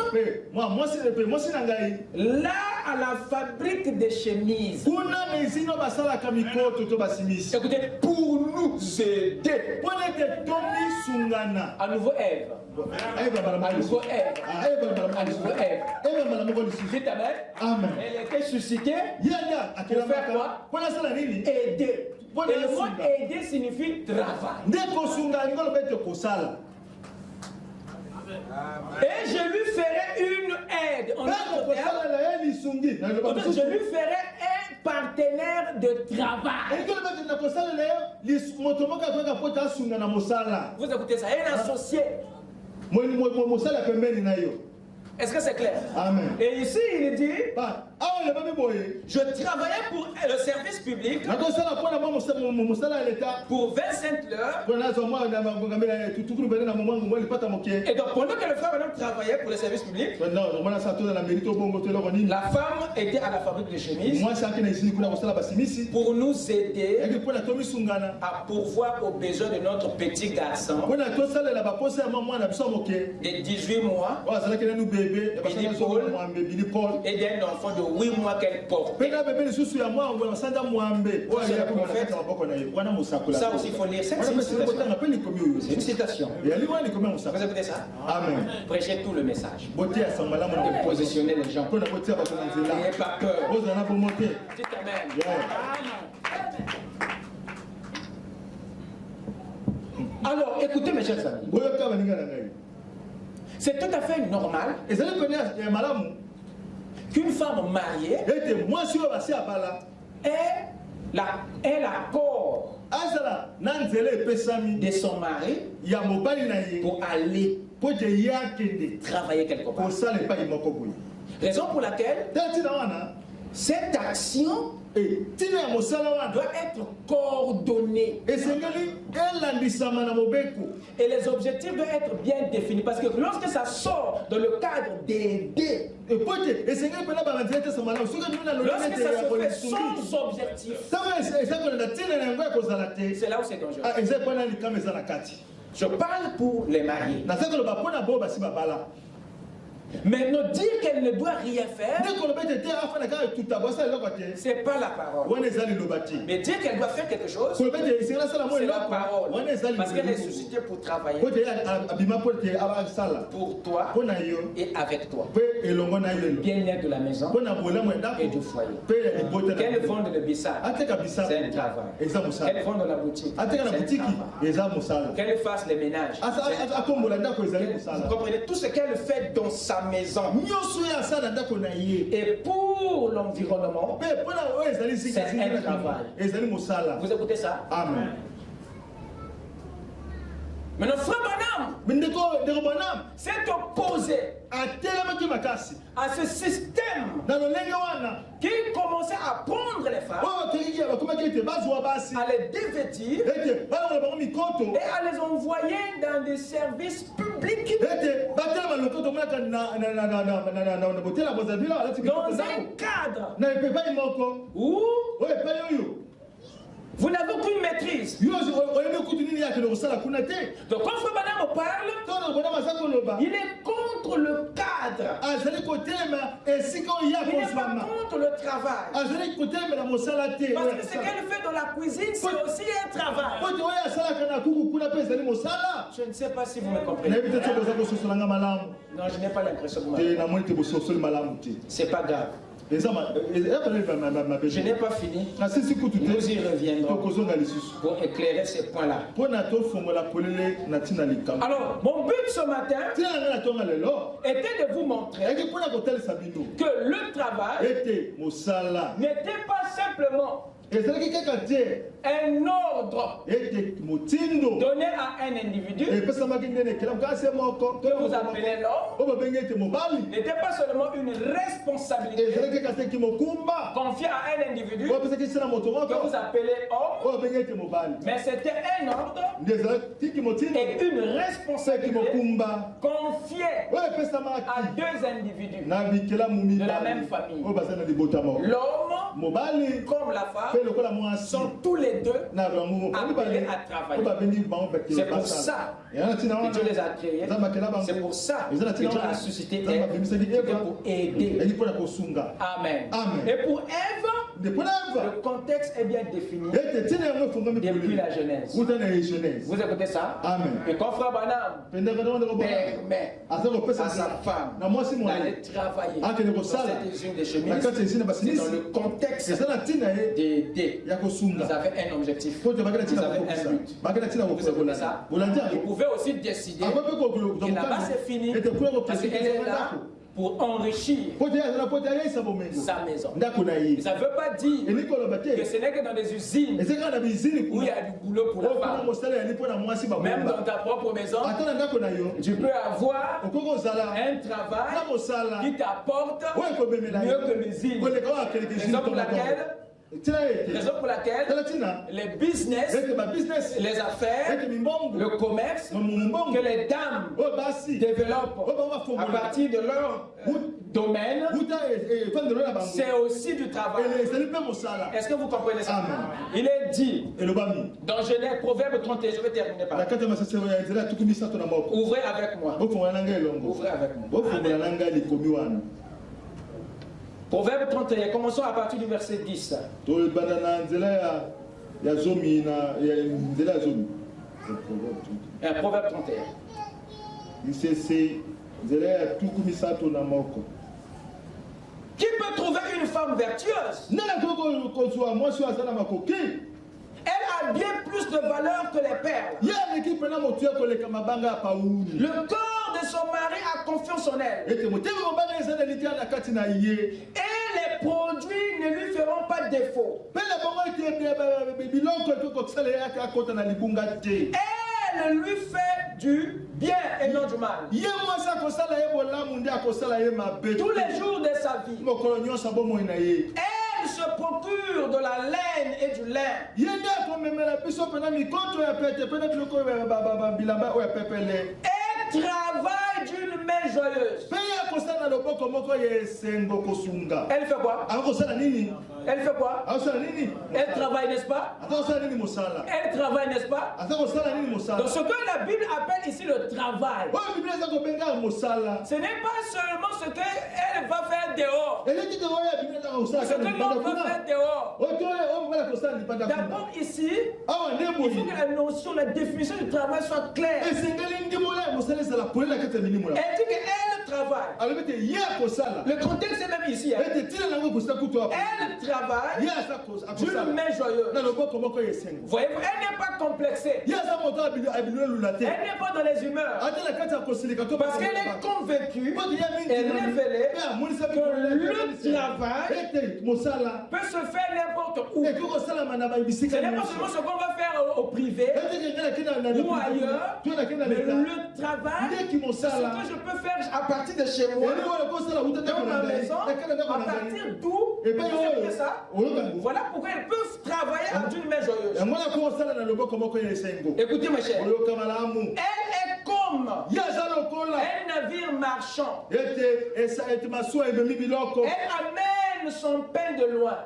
là à la fabrique de chemises. Écoutez, pour nous aider. À nouveau Ève. À nouveau Ève. À nouveau Ève. Dites Amen. Elle était suscitée pour faire quoi? Aider. Et le mot aider signifie travail. Et je lui ferai une aide. En d'autres termes, je lui ferai un partenaire de travail. Vous écoutez ça, un associé. Est-ce que c'est clair? Amen. Et ici, il dit, je travaillais pour le service public pour 25 heures. Et donc, pendant que le frère madame travaillait pour le service public, la femme était à la fabrique de chemises pour nous aider à pourvoir aux besoins de notre petit garçon de 18 mois. Et d'un enfant de 8 mois qu'elle porte. Ça aussi, il faut lire. C'est une citation. Vous écoutez ça? Amen. Prêchez tout le message. Et positionnez les gens. N'ayez pas peur. Dites Amen. Alors, écoutez mes chers amis. C'est tout à fait normal qu'une femme mariée ait est l'accord de son mari pour aller travailler quelque part. Raison pour laquelle cette action doit être coordonnée. Et les objectifs doivent être bien définis. Parce que lorsque ça sort dans le cadre d'aider, lorsque ça se fait sans objectif, c'est là où c'est dangereux. Je parle pour les mariés. Maintenant, dire qu'elle ne doit rien faire, c'est pas la parole. Mais dire qu'elle doit faire quelque chose, c'est la parole. Parce qu'elle est suscitée pour travailler pour toi et avec toi. Le bien-être de la maison et du foyer. Qu'elle vende le bissard, c'est un travail. Qu'elle vende la boutique, c'est un travail. Qu'elle fasse les ménages, vous comprenez tout ce qu'elle fait dans sa maison. Et pour l'environnement, c'est un travail. Vous écoutez ça? Amen. Maintenant, frère Branham s'est opposé à ce système qui commençait à prendre les femmes, à les dévêtir et à les envoyer dans des services publics. Dans un cadre où vous n'avez aucune maîtrise. Donc quand Frère Branham parle, il est contre le cadre. Il n'est pas contre le travail. Parce que ce qu'elle fait dans la cuisine, c'est aussi un travail. Je ne sais pas si vous me comprenez. Non, je n'ai pas l'impression que c'est pas grave. Je n'ai pas fini. Nous y reviendrons pour éclairer ces points-là. Alors, mon but ce matin était de vous montrer que le travail n'était pas simplement un ordre donné à un individu que vous appelez l'homme, n'était pas seulement une responsabilité confiée à un individu que vous appelez homme, mais c'était un ordre et une responsabilité confiée à deux individus de la même famille. L'homme comme la femme sont tous les deux appelés à travailler. C'est pour ça que Dieu les a créés. C'est pour ça que Dieu a suscité pour aider. Amen. Et pour Ève, le contexte est bien défini depuis la Genèse. Vous écoutez ça? Amen. Et quand Frère Branham permet à sa femme d'aller travailler dans cette usine de chemise, c'est dans le contexte d'aider. Ils avaient un objectif. Ils avaient un but. Vous écoutez ça? Ils pouvaient aussi décider que là-bas c'est fini parce qu'elle est là pour enrichir sa maison. Ça ne veut pas dire que ce n'est que dans des usines où il y a du boulot pour la femme. Même dans ta propre maison, tu peux avoir un travail qui t'apporte mieux que l'usine. Raison pour laquelle les business, les affaires, le commerce que les dames développent à partir de leur domaine, c'est aussi du travail. Est-ce que vous comprenez ça? Il est dit dans Genèse, Proverbe 31, je vais terminer par là. Ouvrez avec moi. Ouvrez avec moi. Proverbe 31, commençons à partir du verset 10. Proverbe 31. Qui peut trouver une femme vertueuse? Elle a bien plus de valeur que les perles. Le corps de son mari a confiance en elle. Et les produits ne lui feront pas défaut. Elle lui fait du bien et non du mal. Tous les jours de sa vie. Elle se procure de la laine et du lin. Elle travaille d'une main joyeuse. Elle fait quoi? Elle fait quoi? Elle travaille, n'est-ce pas? Elle travaille, n'est-ce pas? Donc ce que la Bible appelle ici le travail, ce n'est pas seulement ce qu'elle va faire dehors. Ce que l'homme va faire dehors. D'abord ici, il faut que la notion, la définition du travail soit claire. Elle dit qu'elle travaille. Le contexte est même ici. Elle travaille d'une main joyeuse. Voyez-vous, elle n'est pas complexée. Elle n'est pas dans les humeurs. Parce qu'elle est convaincue et révélée que le travail peut se faire n'importe où. Ce n'est pas seulement ce qu'on va faire au privé ou ailleurs, mais le travail, c'est ce que je peux faire à partir de chez moi, dans ma maison, à partir d'où je fais ça. Voilà pourquoi elles peuvent travailler d'une main joyeuse. Écoutez mes chers, elle est comme un navire marchand. Elle amène son pain de loin.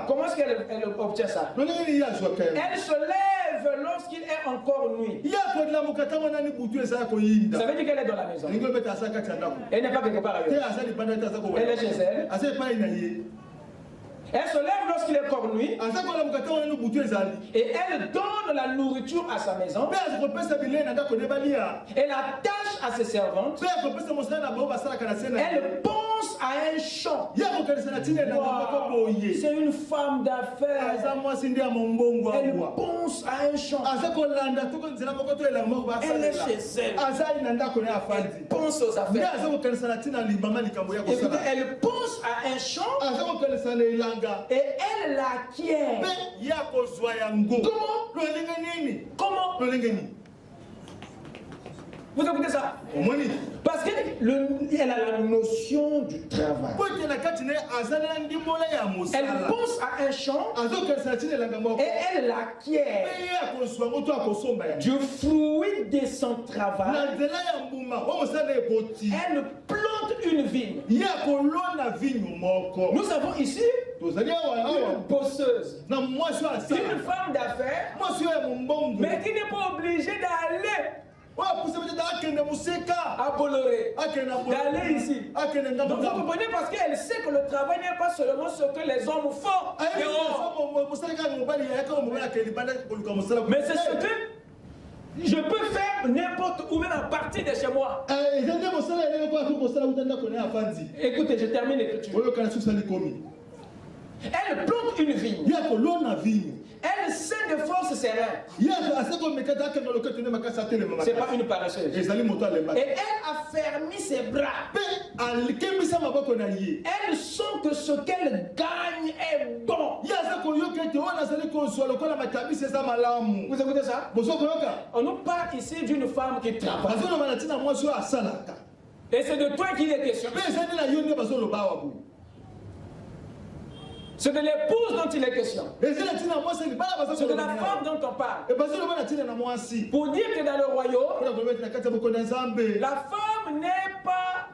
Comment est-ce qu'elle obtient ça? Elle se lève lorsqu'il est encore nuit. Ça veut dire qu'elle est dans la maison. Elle n'est pas quelque part ailleurs. Elle est chez elle. Elle se lève lorsqu'il est encore nuit et elle donne la nourriture à sa maison et la tâche à ses servantes. Elle pense à un champ. Wow. C'est une femme d'affaires. Elle pense à un champ. Elle est chez elle. Elle pense aux affaires. Écoutez, elle pense à un champ et elle l'acquiert. Comment? Vous écoutez ça? Parce qu'elle a la notion du travail. Elle pense à un champ et elle l'acquiert du fruit de son travail. Elle plante une vigne. Nous avons ici une bosseuse, une femme d'affaires, mais qui n'est pas obligée d'aller à Bolloré, d'aller ici. Donc vous comprenez, parce qu'elle sait que le travail n'est pas seulement ce que les hommes font dehors, mais c'est ce que je peux faire n'importe où, même à partir de chez moi. Écoutez, je termine l'écriture. Elle plante une vigne. Elle sait de force ses reins. C'est pas une paresseuse. Et elle a fermé ses bras. Elle sent que ce qu'elle gagne est bon. Vous écoutez ça? On nous parle ici d'une femme qui travaille. Et c'est de toi qu'il est question. C'est de l'épouse dont il est question. C'est de la femme dont on parle. Pour dire que dans le royaume, la femme n'est pas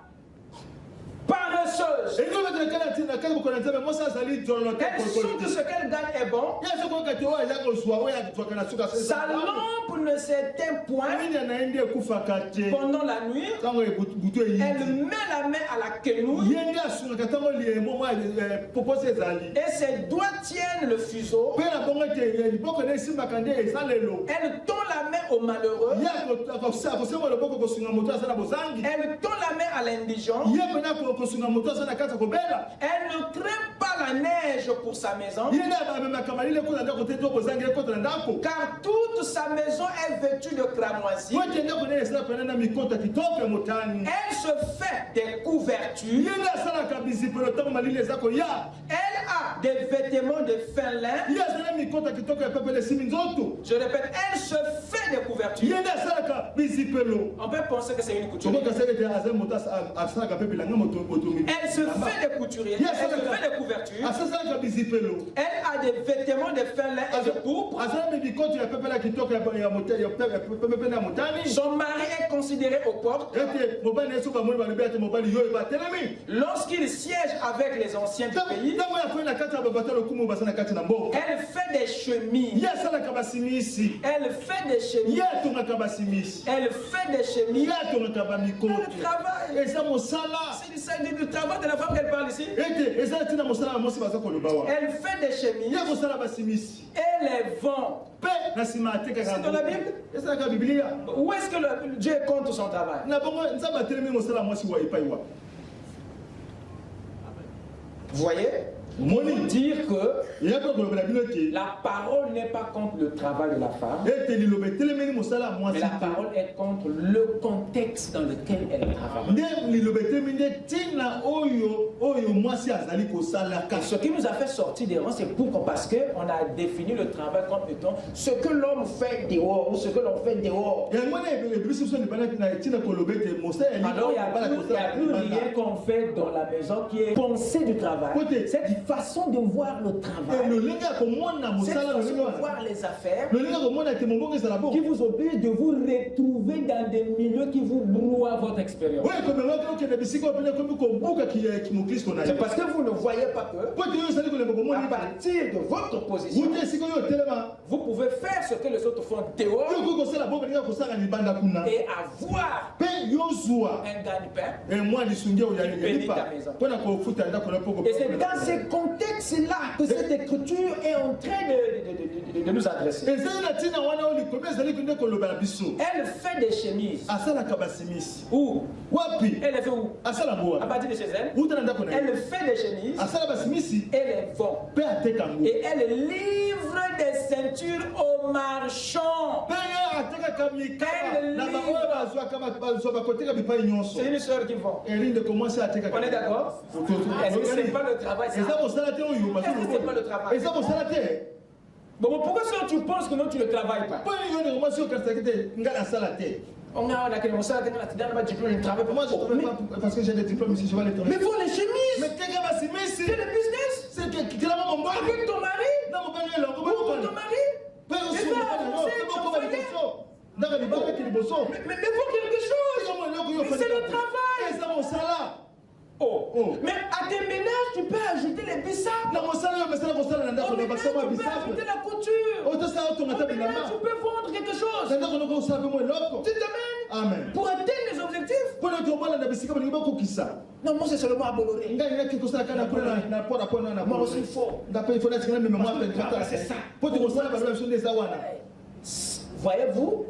paresseuse. Elle sent que ce qu'elle gagne est bon. Sa lampe ne s'éteint point pendant la nuit. Elle met la main à la quenouille et ses doigts tiennent le fuseau. Elle tend la main au malheureux. Elle tend la main à l'indigent. Elle ne craint pas la neige pour sa maison. Car toute sa maison est vêtue de cramoisi. Elle se fait des couvertures. Elle a des vêtements de fin lin. Je répète, elle se fait des couvertures. On peut penser que c'est une couturière. Elle se fait des couturiers. Elle se fait des couvertures. Elle a des vêtements de fin lin et de pourpre. Son mari est considéré aux portes. Lorsqu'il siège avec les anciens du pays, elle fait des chemises. Elle fait des chemises. Elle fait des chemises. Elle travaille. C'est du travail de la femme qu'elle parle ici. Elle fait des chemises. Elle les vend. C'est dans la Bible. Où est-ce que Dieu compte son travail? Vous voyez? Dire que la parole n'est pas contre le travail de la femme, mais la parole est contre le contexte dans lequel elle travaille. Ce qui nous a fait sortir des rangs, c'est parce qu'on a défini le travail comme étant ce que l'homme fait dehors ou ce que l'on fait dehors. Alors il n'y a plus rien qu'on fait dans la maison qui est pensée du travail. Cette façon de voir le travail, cette façon de voir les affaires, qui vous oblige de vous retrouver dans des milieux qui vous brouillent votre expérience. C'est parce que vous ne voyez pas que, à partir de votre position, vous pouvez faire ce que les autres font dehors et avoir un gagne-pain qui bénit ta maison. Et c'est dans ces contexte-là que cette écriture est en train de nous adresser. Elle fait des chemises. Où? Elle fait où? À partir de chez elle. Elle fait des chemises. Elle les vend. Et elle livre des ceintures aux marchands. C'est une soeur qui vend. On est d'accord? Est-ce que c'est pas le travail? Est-ce que c'est pas le travail? Bon, pourquoi ça tu penses que non tu ne travailles pas? On a commencé à dire diplôme, je ne travaille pas. Moi, je ne travaille pas parce que j'ai des diplômes ici, je vais les travailler. Mais pour les chemises! Mais c'est le business! C'est avec ton mari? Ou ton mari? Mais faut quelque chose! Mais c'est le travail! Oh. Mais à tes ménages, tu peux ajouter les bissap. Au ménage, tu peux ajouter la couture. Au ménage, tu peux vendre quelque chose. Tu t'amènes. Amen. Pour atteindre les objectifs. Non, moi c'est seulement à Bolloré. Moi aussi il faut. C'est ça. Voyez-vous,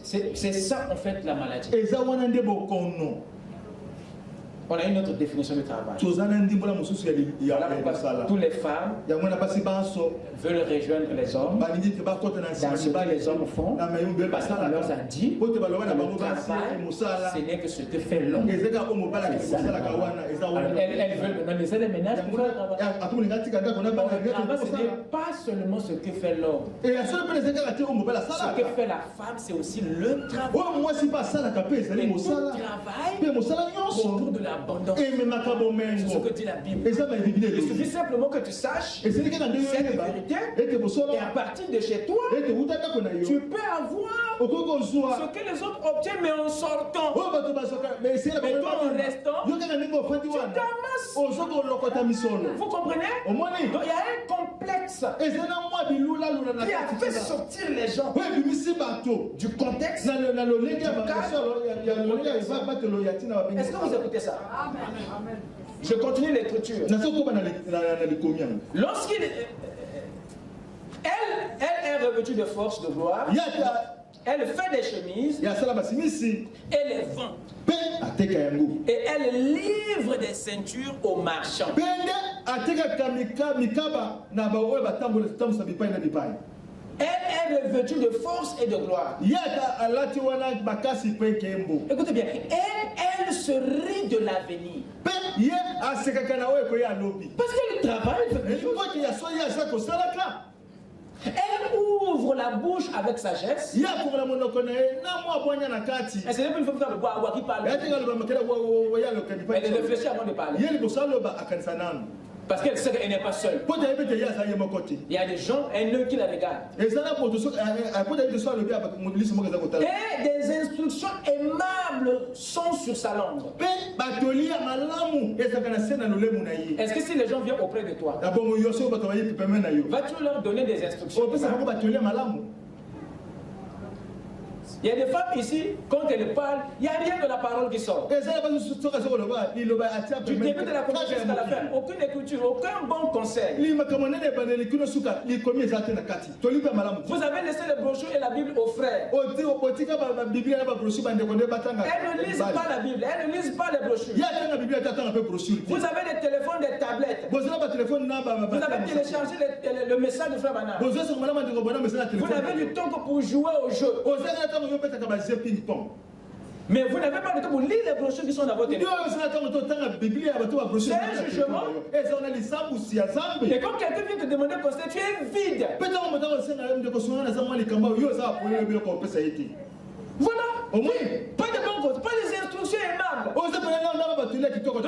c'est ça en fait la maladie. On a une autre définition du travail. Voilà pourquoi toutes les femmes veulent rejoindre les hommes dans ce que les hommes font, parce qu'on leur a dit que le travail, ce n'est que ce que fait l'homme. Elles veulent maintenant laisser les ménages pour faire le travail. Le travail, ce n'est pas seulement ce que fait l'homme. Ce que fait la femme, c'est aussi le travail. Et tout travail autour de l'abondance. C'est ce que dit la Bible. Il suffit simplement que tu saches cette vérité et à partir de chez toi, tu peux avoir ce que les autres obtiennent mais en sortant. Mais toi en restant, tu t'amasses. Vous comprenez? Donc il y a un complexe qui a fait sortir les gens du contexte. Est-ce que vous écoutez ça? Je continue l'écriture. Lorsqu'il elle est revêtue de force, de gloire. Elle fait des chemises. Elle les vend. Et elle livre des ceintures aux marchands. Elle est revêtue de force et de gloire. Écoutez bien, elle se rit de l'avenir. Parce qu'elle travaille. Elle ouvre la bouche avec sagesse. Et c'est même une fois qui parle. Elle réfléchit avant de parler. Parce qu'elle sait qu'elle n'est pas seule. Il y a des gens haineux qui la regardent. Et des instructions aimables sont sur sa langue. Est-ce que si les gens viennent auprès de toi, vas-tu leur donner des instructions? Il y a des femmes ici, quand elles parlent, il n'y a rien de la parole qui sort. Du début de la conversation jusqu'à la fin, aucune écriture, aucun bon conseil. Vous avez laissé les brochures et la Bible aux frères. Elles ne lisent pas la Bible, elles ne lisent pas les brochures. Vous avez des téléphones, des tablettes. Vous avez téléchargé le message de frère Bana. Vous avez du temps pour jouer au jeu. Mais vous n'avez pas de temps pour lire les brochures qui sont dans votre téléphone. C'est un jugement. Et quand quelqu'un vient te demander conseil, tu es vide. Voilà. Pas de bon conseil, pas des instructions aimables. Donc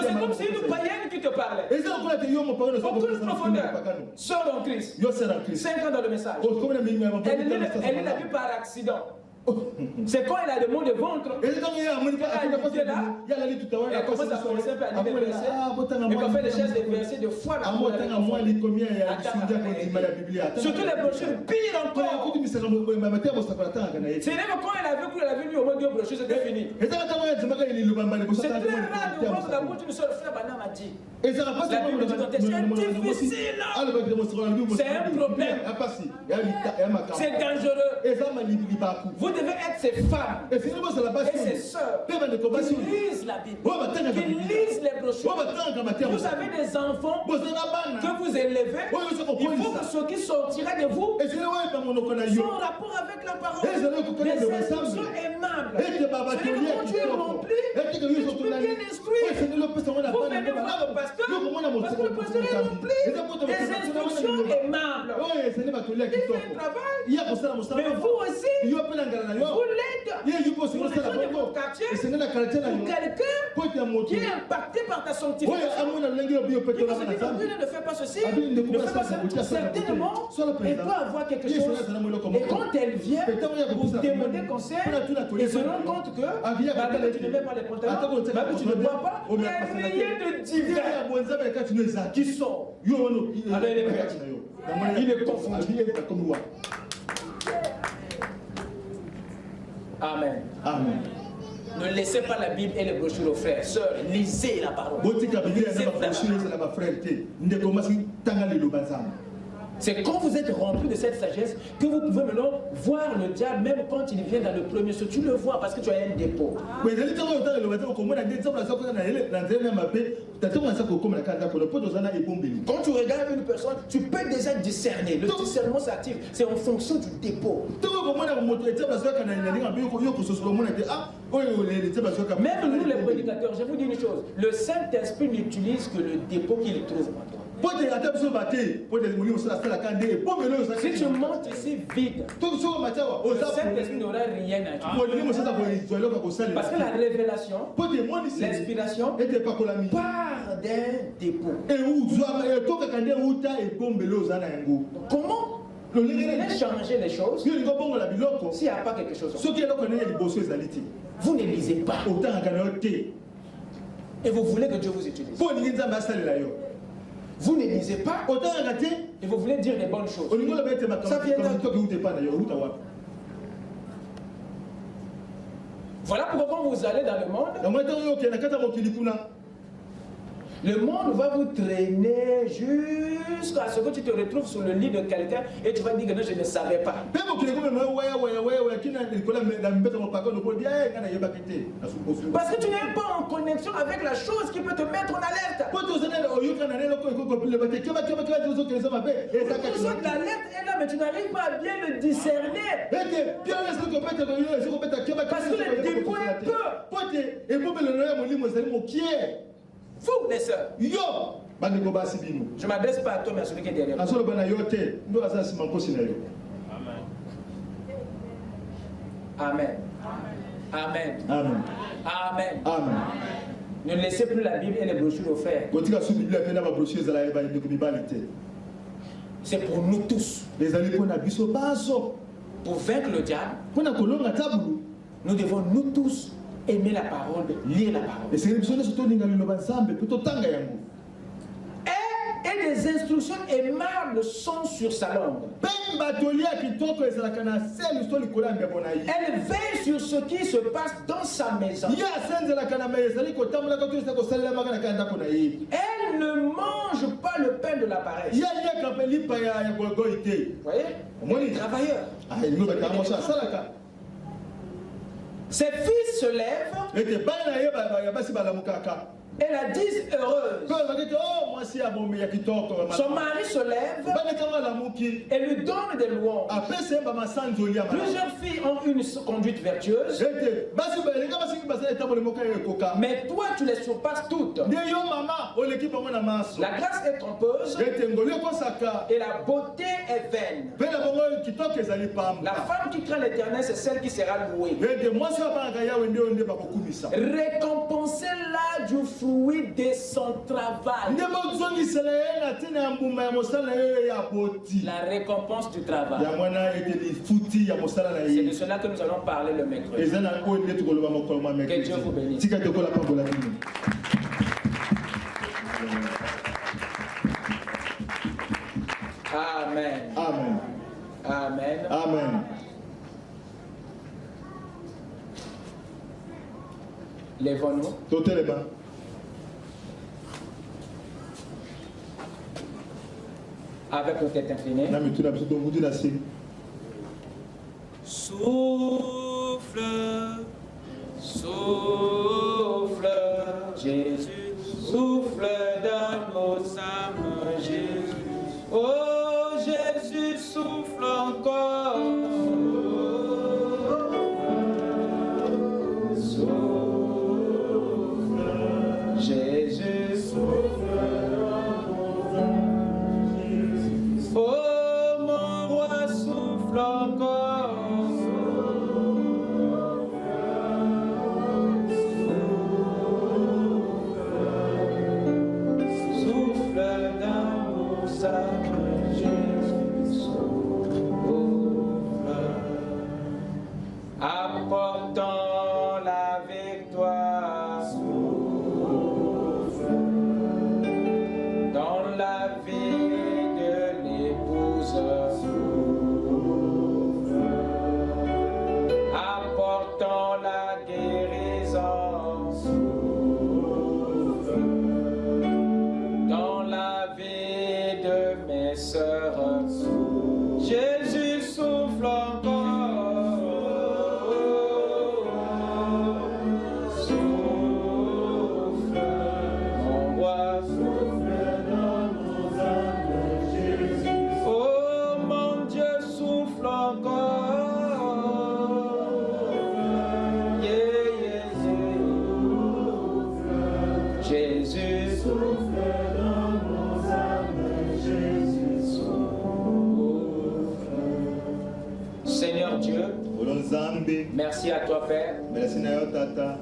c'est comme si une païenne qui te parlait. Aucune profondeur. Sœur en Christ. 5 ans dans le message. Elle lit la Bible par accident. C'est quand elle a le mot de ventre. Elle commence à commencer à lire des versets. Et qu'on fait des choses des versets de foi. Surtout les brochures, pire encore. C'est même quand elle a vu qu'elle avait lu au moins 2 brochures, c'était fini. C'est très rare de voir la bouche d'une seule frère, Bana m'a dit. La Bible dit dans tes c'est difficile. C'est un problème. C'est dangereux. Vous devez être ces femmes et ces sœurs qui lisent la Bible, qui lisent les brochures. Vous avez des enfants que vous élevez. Il faut que ce qui sortira de vous soit en rapport avec la parole. Des instructions aimables. C'est-à-dire quand tu es rempli, tu peux bien instruire. Vous venez voir le pasteur parce que le pasteur est rempli. Des instructions aimables. Il fait le travail. Mais vous aussi, vous l'aide. Pour les gens de votre quartier, pour quelqu'un qui est impacté par ta sanctification. Il va se dire, ne fais pas ceci, ne fais pas ça. Certainement, elle peut avoir quelque chose. Et quand elle vient pour demander conseil, elle se rend compte que malgré que tu ne mets pas les pantalons, malgré que tu ne bois pas, il n'y a rien de divin qui sort. Alors elle est perdue. Il est confondu. Amen. Amen. Ne laissez pas la Bible et les brochures aux frères. Sœurs, lisez la parole. C'est quand vous êtes rempli de cette sagesse que vous pouvez maintenant voir le diable, même quand il vient dans le premier saut. Tu le vois parce que tu as un dépôt. Quand tu regardes une personne, tu peux déjà discerner. Le discernement s'active. C'est en fonction du dépôt. Même nous les prédicateurs, je vous dis une chose. Le Saint-Esprit n'utilise que le dépôt qu'il trouve en toi. Si tu montes ici vide, le Saint-Esprit n'aura rien à dire. Parce que la révélation, l'inspiration part d'un dépôt. Comment vous allez changer les choses s'il n'y a pas quelque chose? Vous ne lisez pas. Et vous voulez que Dieu vous utilise. Vous ne lisez pas et vous voulez dire des bonnes choses. Ça vient voilà pourquoi quand vous allez dans le monde, Le monde va vous traîner jusqu'à ce que tu te retrouves sur le lit de quelqu'un et tu vas dire que non, je ne savais pas. Parce que tu n'es pas en connexion avec la chose qui peut te mettre en alerte. L'alerte est là, mais tu n'arrives pas à bien le discerner. Parce que le dépôt est peu. Vous, les sœurs. Je ne m'adresse pas à toi, mais à celui qui est derrière toi. Amen. Amen. Amen. Amen. Amen. Ne laissez plus la Bible et les brochures offertes. C'est pour nous tous. Pour vaincre le diable, nous devons nous tous aimer la parole, lire la parole. Et des instructions aimables sont sur sa langue. Elle veille sur ce qui se passe dans sa maison. Elle ne mange pas le pain de la paresse. Vous voyez? Travailleur. Ses fils se lèvent. Et la disent heureuse. Son mari se lève et lui donne des louanges. Plusieurs filles ont une conduite vertueuse. Mais toi, tu les surpasses toutes. La grâce est trompeuse et la beauté est vaine. La femme qui craint l'Éternel, c'est celle qui sera louée. Récompensez-la du fruit de son travail. La récompense du travail. C'est de cela que nous allons parler le mercredi. Que Dieu vous bénisse. Amen. Amen. Amen. Amen. Lèvons-nous. Totez les mains. Avec nos têtes inclinées. Souffle, souffle, Jésus, souffle dans nos âmes, Jésus. Oh Jésus, souffle encore. Souffle, Jésus, souffle dans nos âmes, Jésus. Oh mon roi, souffle encore. Apportant la victoire dans la vie de l'épouse, apportant la guérison dans la vie de mes sœurs. Jésus souffle encore. Seigneur Dieu, merci à toi Père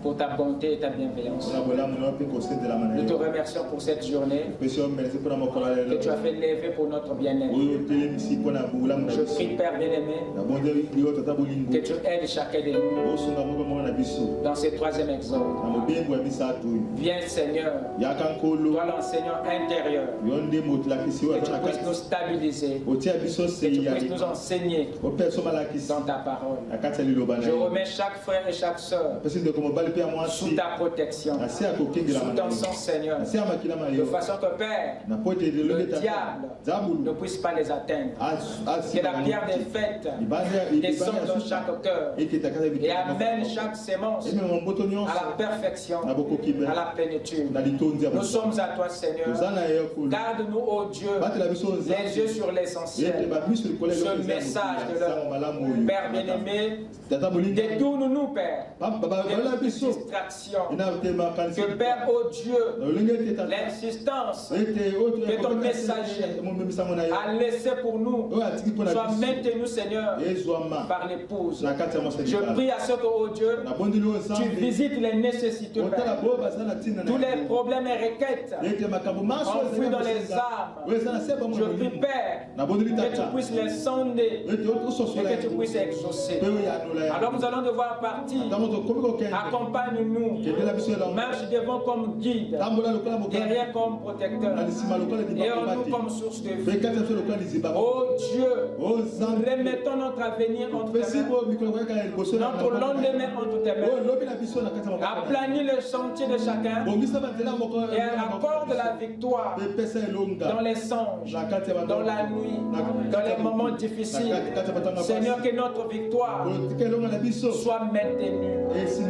pour ta bonté et ta bienveillance. Nous te remercions pour cette journée que tu as fait lever pour notre bien-être. Je prie Père bien-aimé que tu aides chacun de nous dans ce troisième exode. Viens Seigneur, toi l'enseignant intérieur, que tu puisses nous stabiliser, que tu puisses nous enseigner dans ta parole. Je remets chaque frère et chaque soeur sous ta protection, sous ton sang, Seigneur, de façon que, Père, le diable ne puisse pas les atteindre. Que la pierre des fêtes descende dans chaque cœur et amène chaque sémence à la perfection, à la plénitude. Nous sommes à toi, Seigneur. Garde-nous, ô Dieu, les yeux sur l'essentiel. Ce message de leur Père bien-aimé, détourne-nous, Père, des distractions. Que, Père, ô Dieu, l'insistance que ton messager a laissé pour nous soit maintenue, Seigneur, par l'épouse. Je prie à ce que, ô Dieu, tu visites les nécessités, Père. Tous les problèmes et requêtes enfouis dans les âmes. Je prie, Père, que tu puisses les sonder et que tu puisses exaucer. Alors nous allons devoir partir. Accompagne-nous. Marche devant comme guide, derrière comme protecteur, et en nous comme source de vie. Oh Dieu, remettons notre avenir entre tes mains, notre lendemain entre tes mains. Aplanis le sentier de chacun et accorde la victoire dans les songes, dans la nuit, dans les moments difficiles. Seigneur, que notre victoire soit maintenue.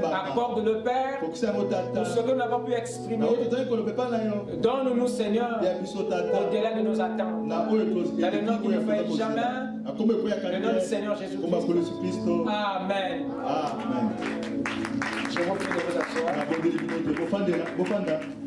Accorde le Père pour ce que nous n'avons pu exprimer. Donne-nous, Seigneur, au-delà de nos attentes. Dans le nom qui ne fait jamais, le nom du Seigneur Jésus-Christ. Amen. Amen. Je vous prie de vous asseoir.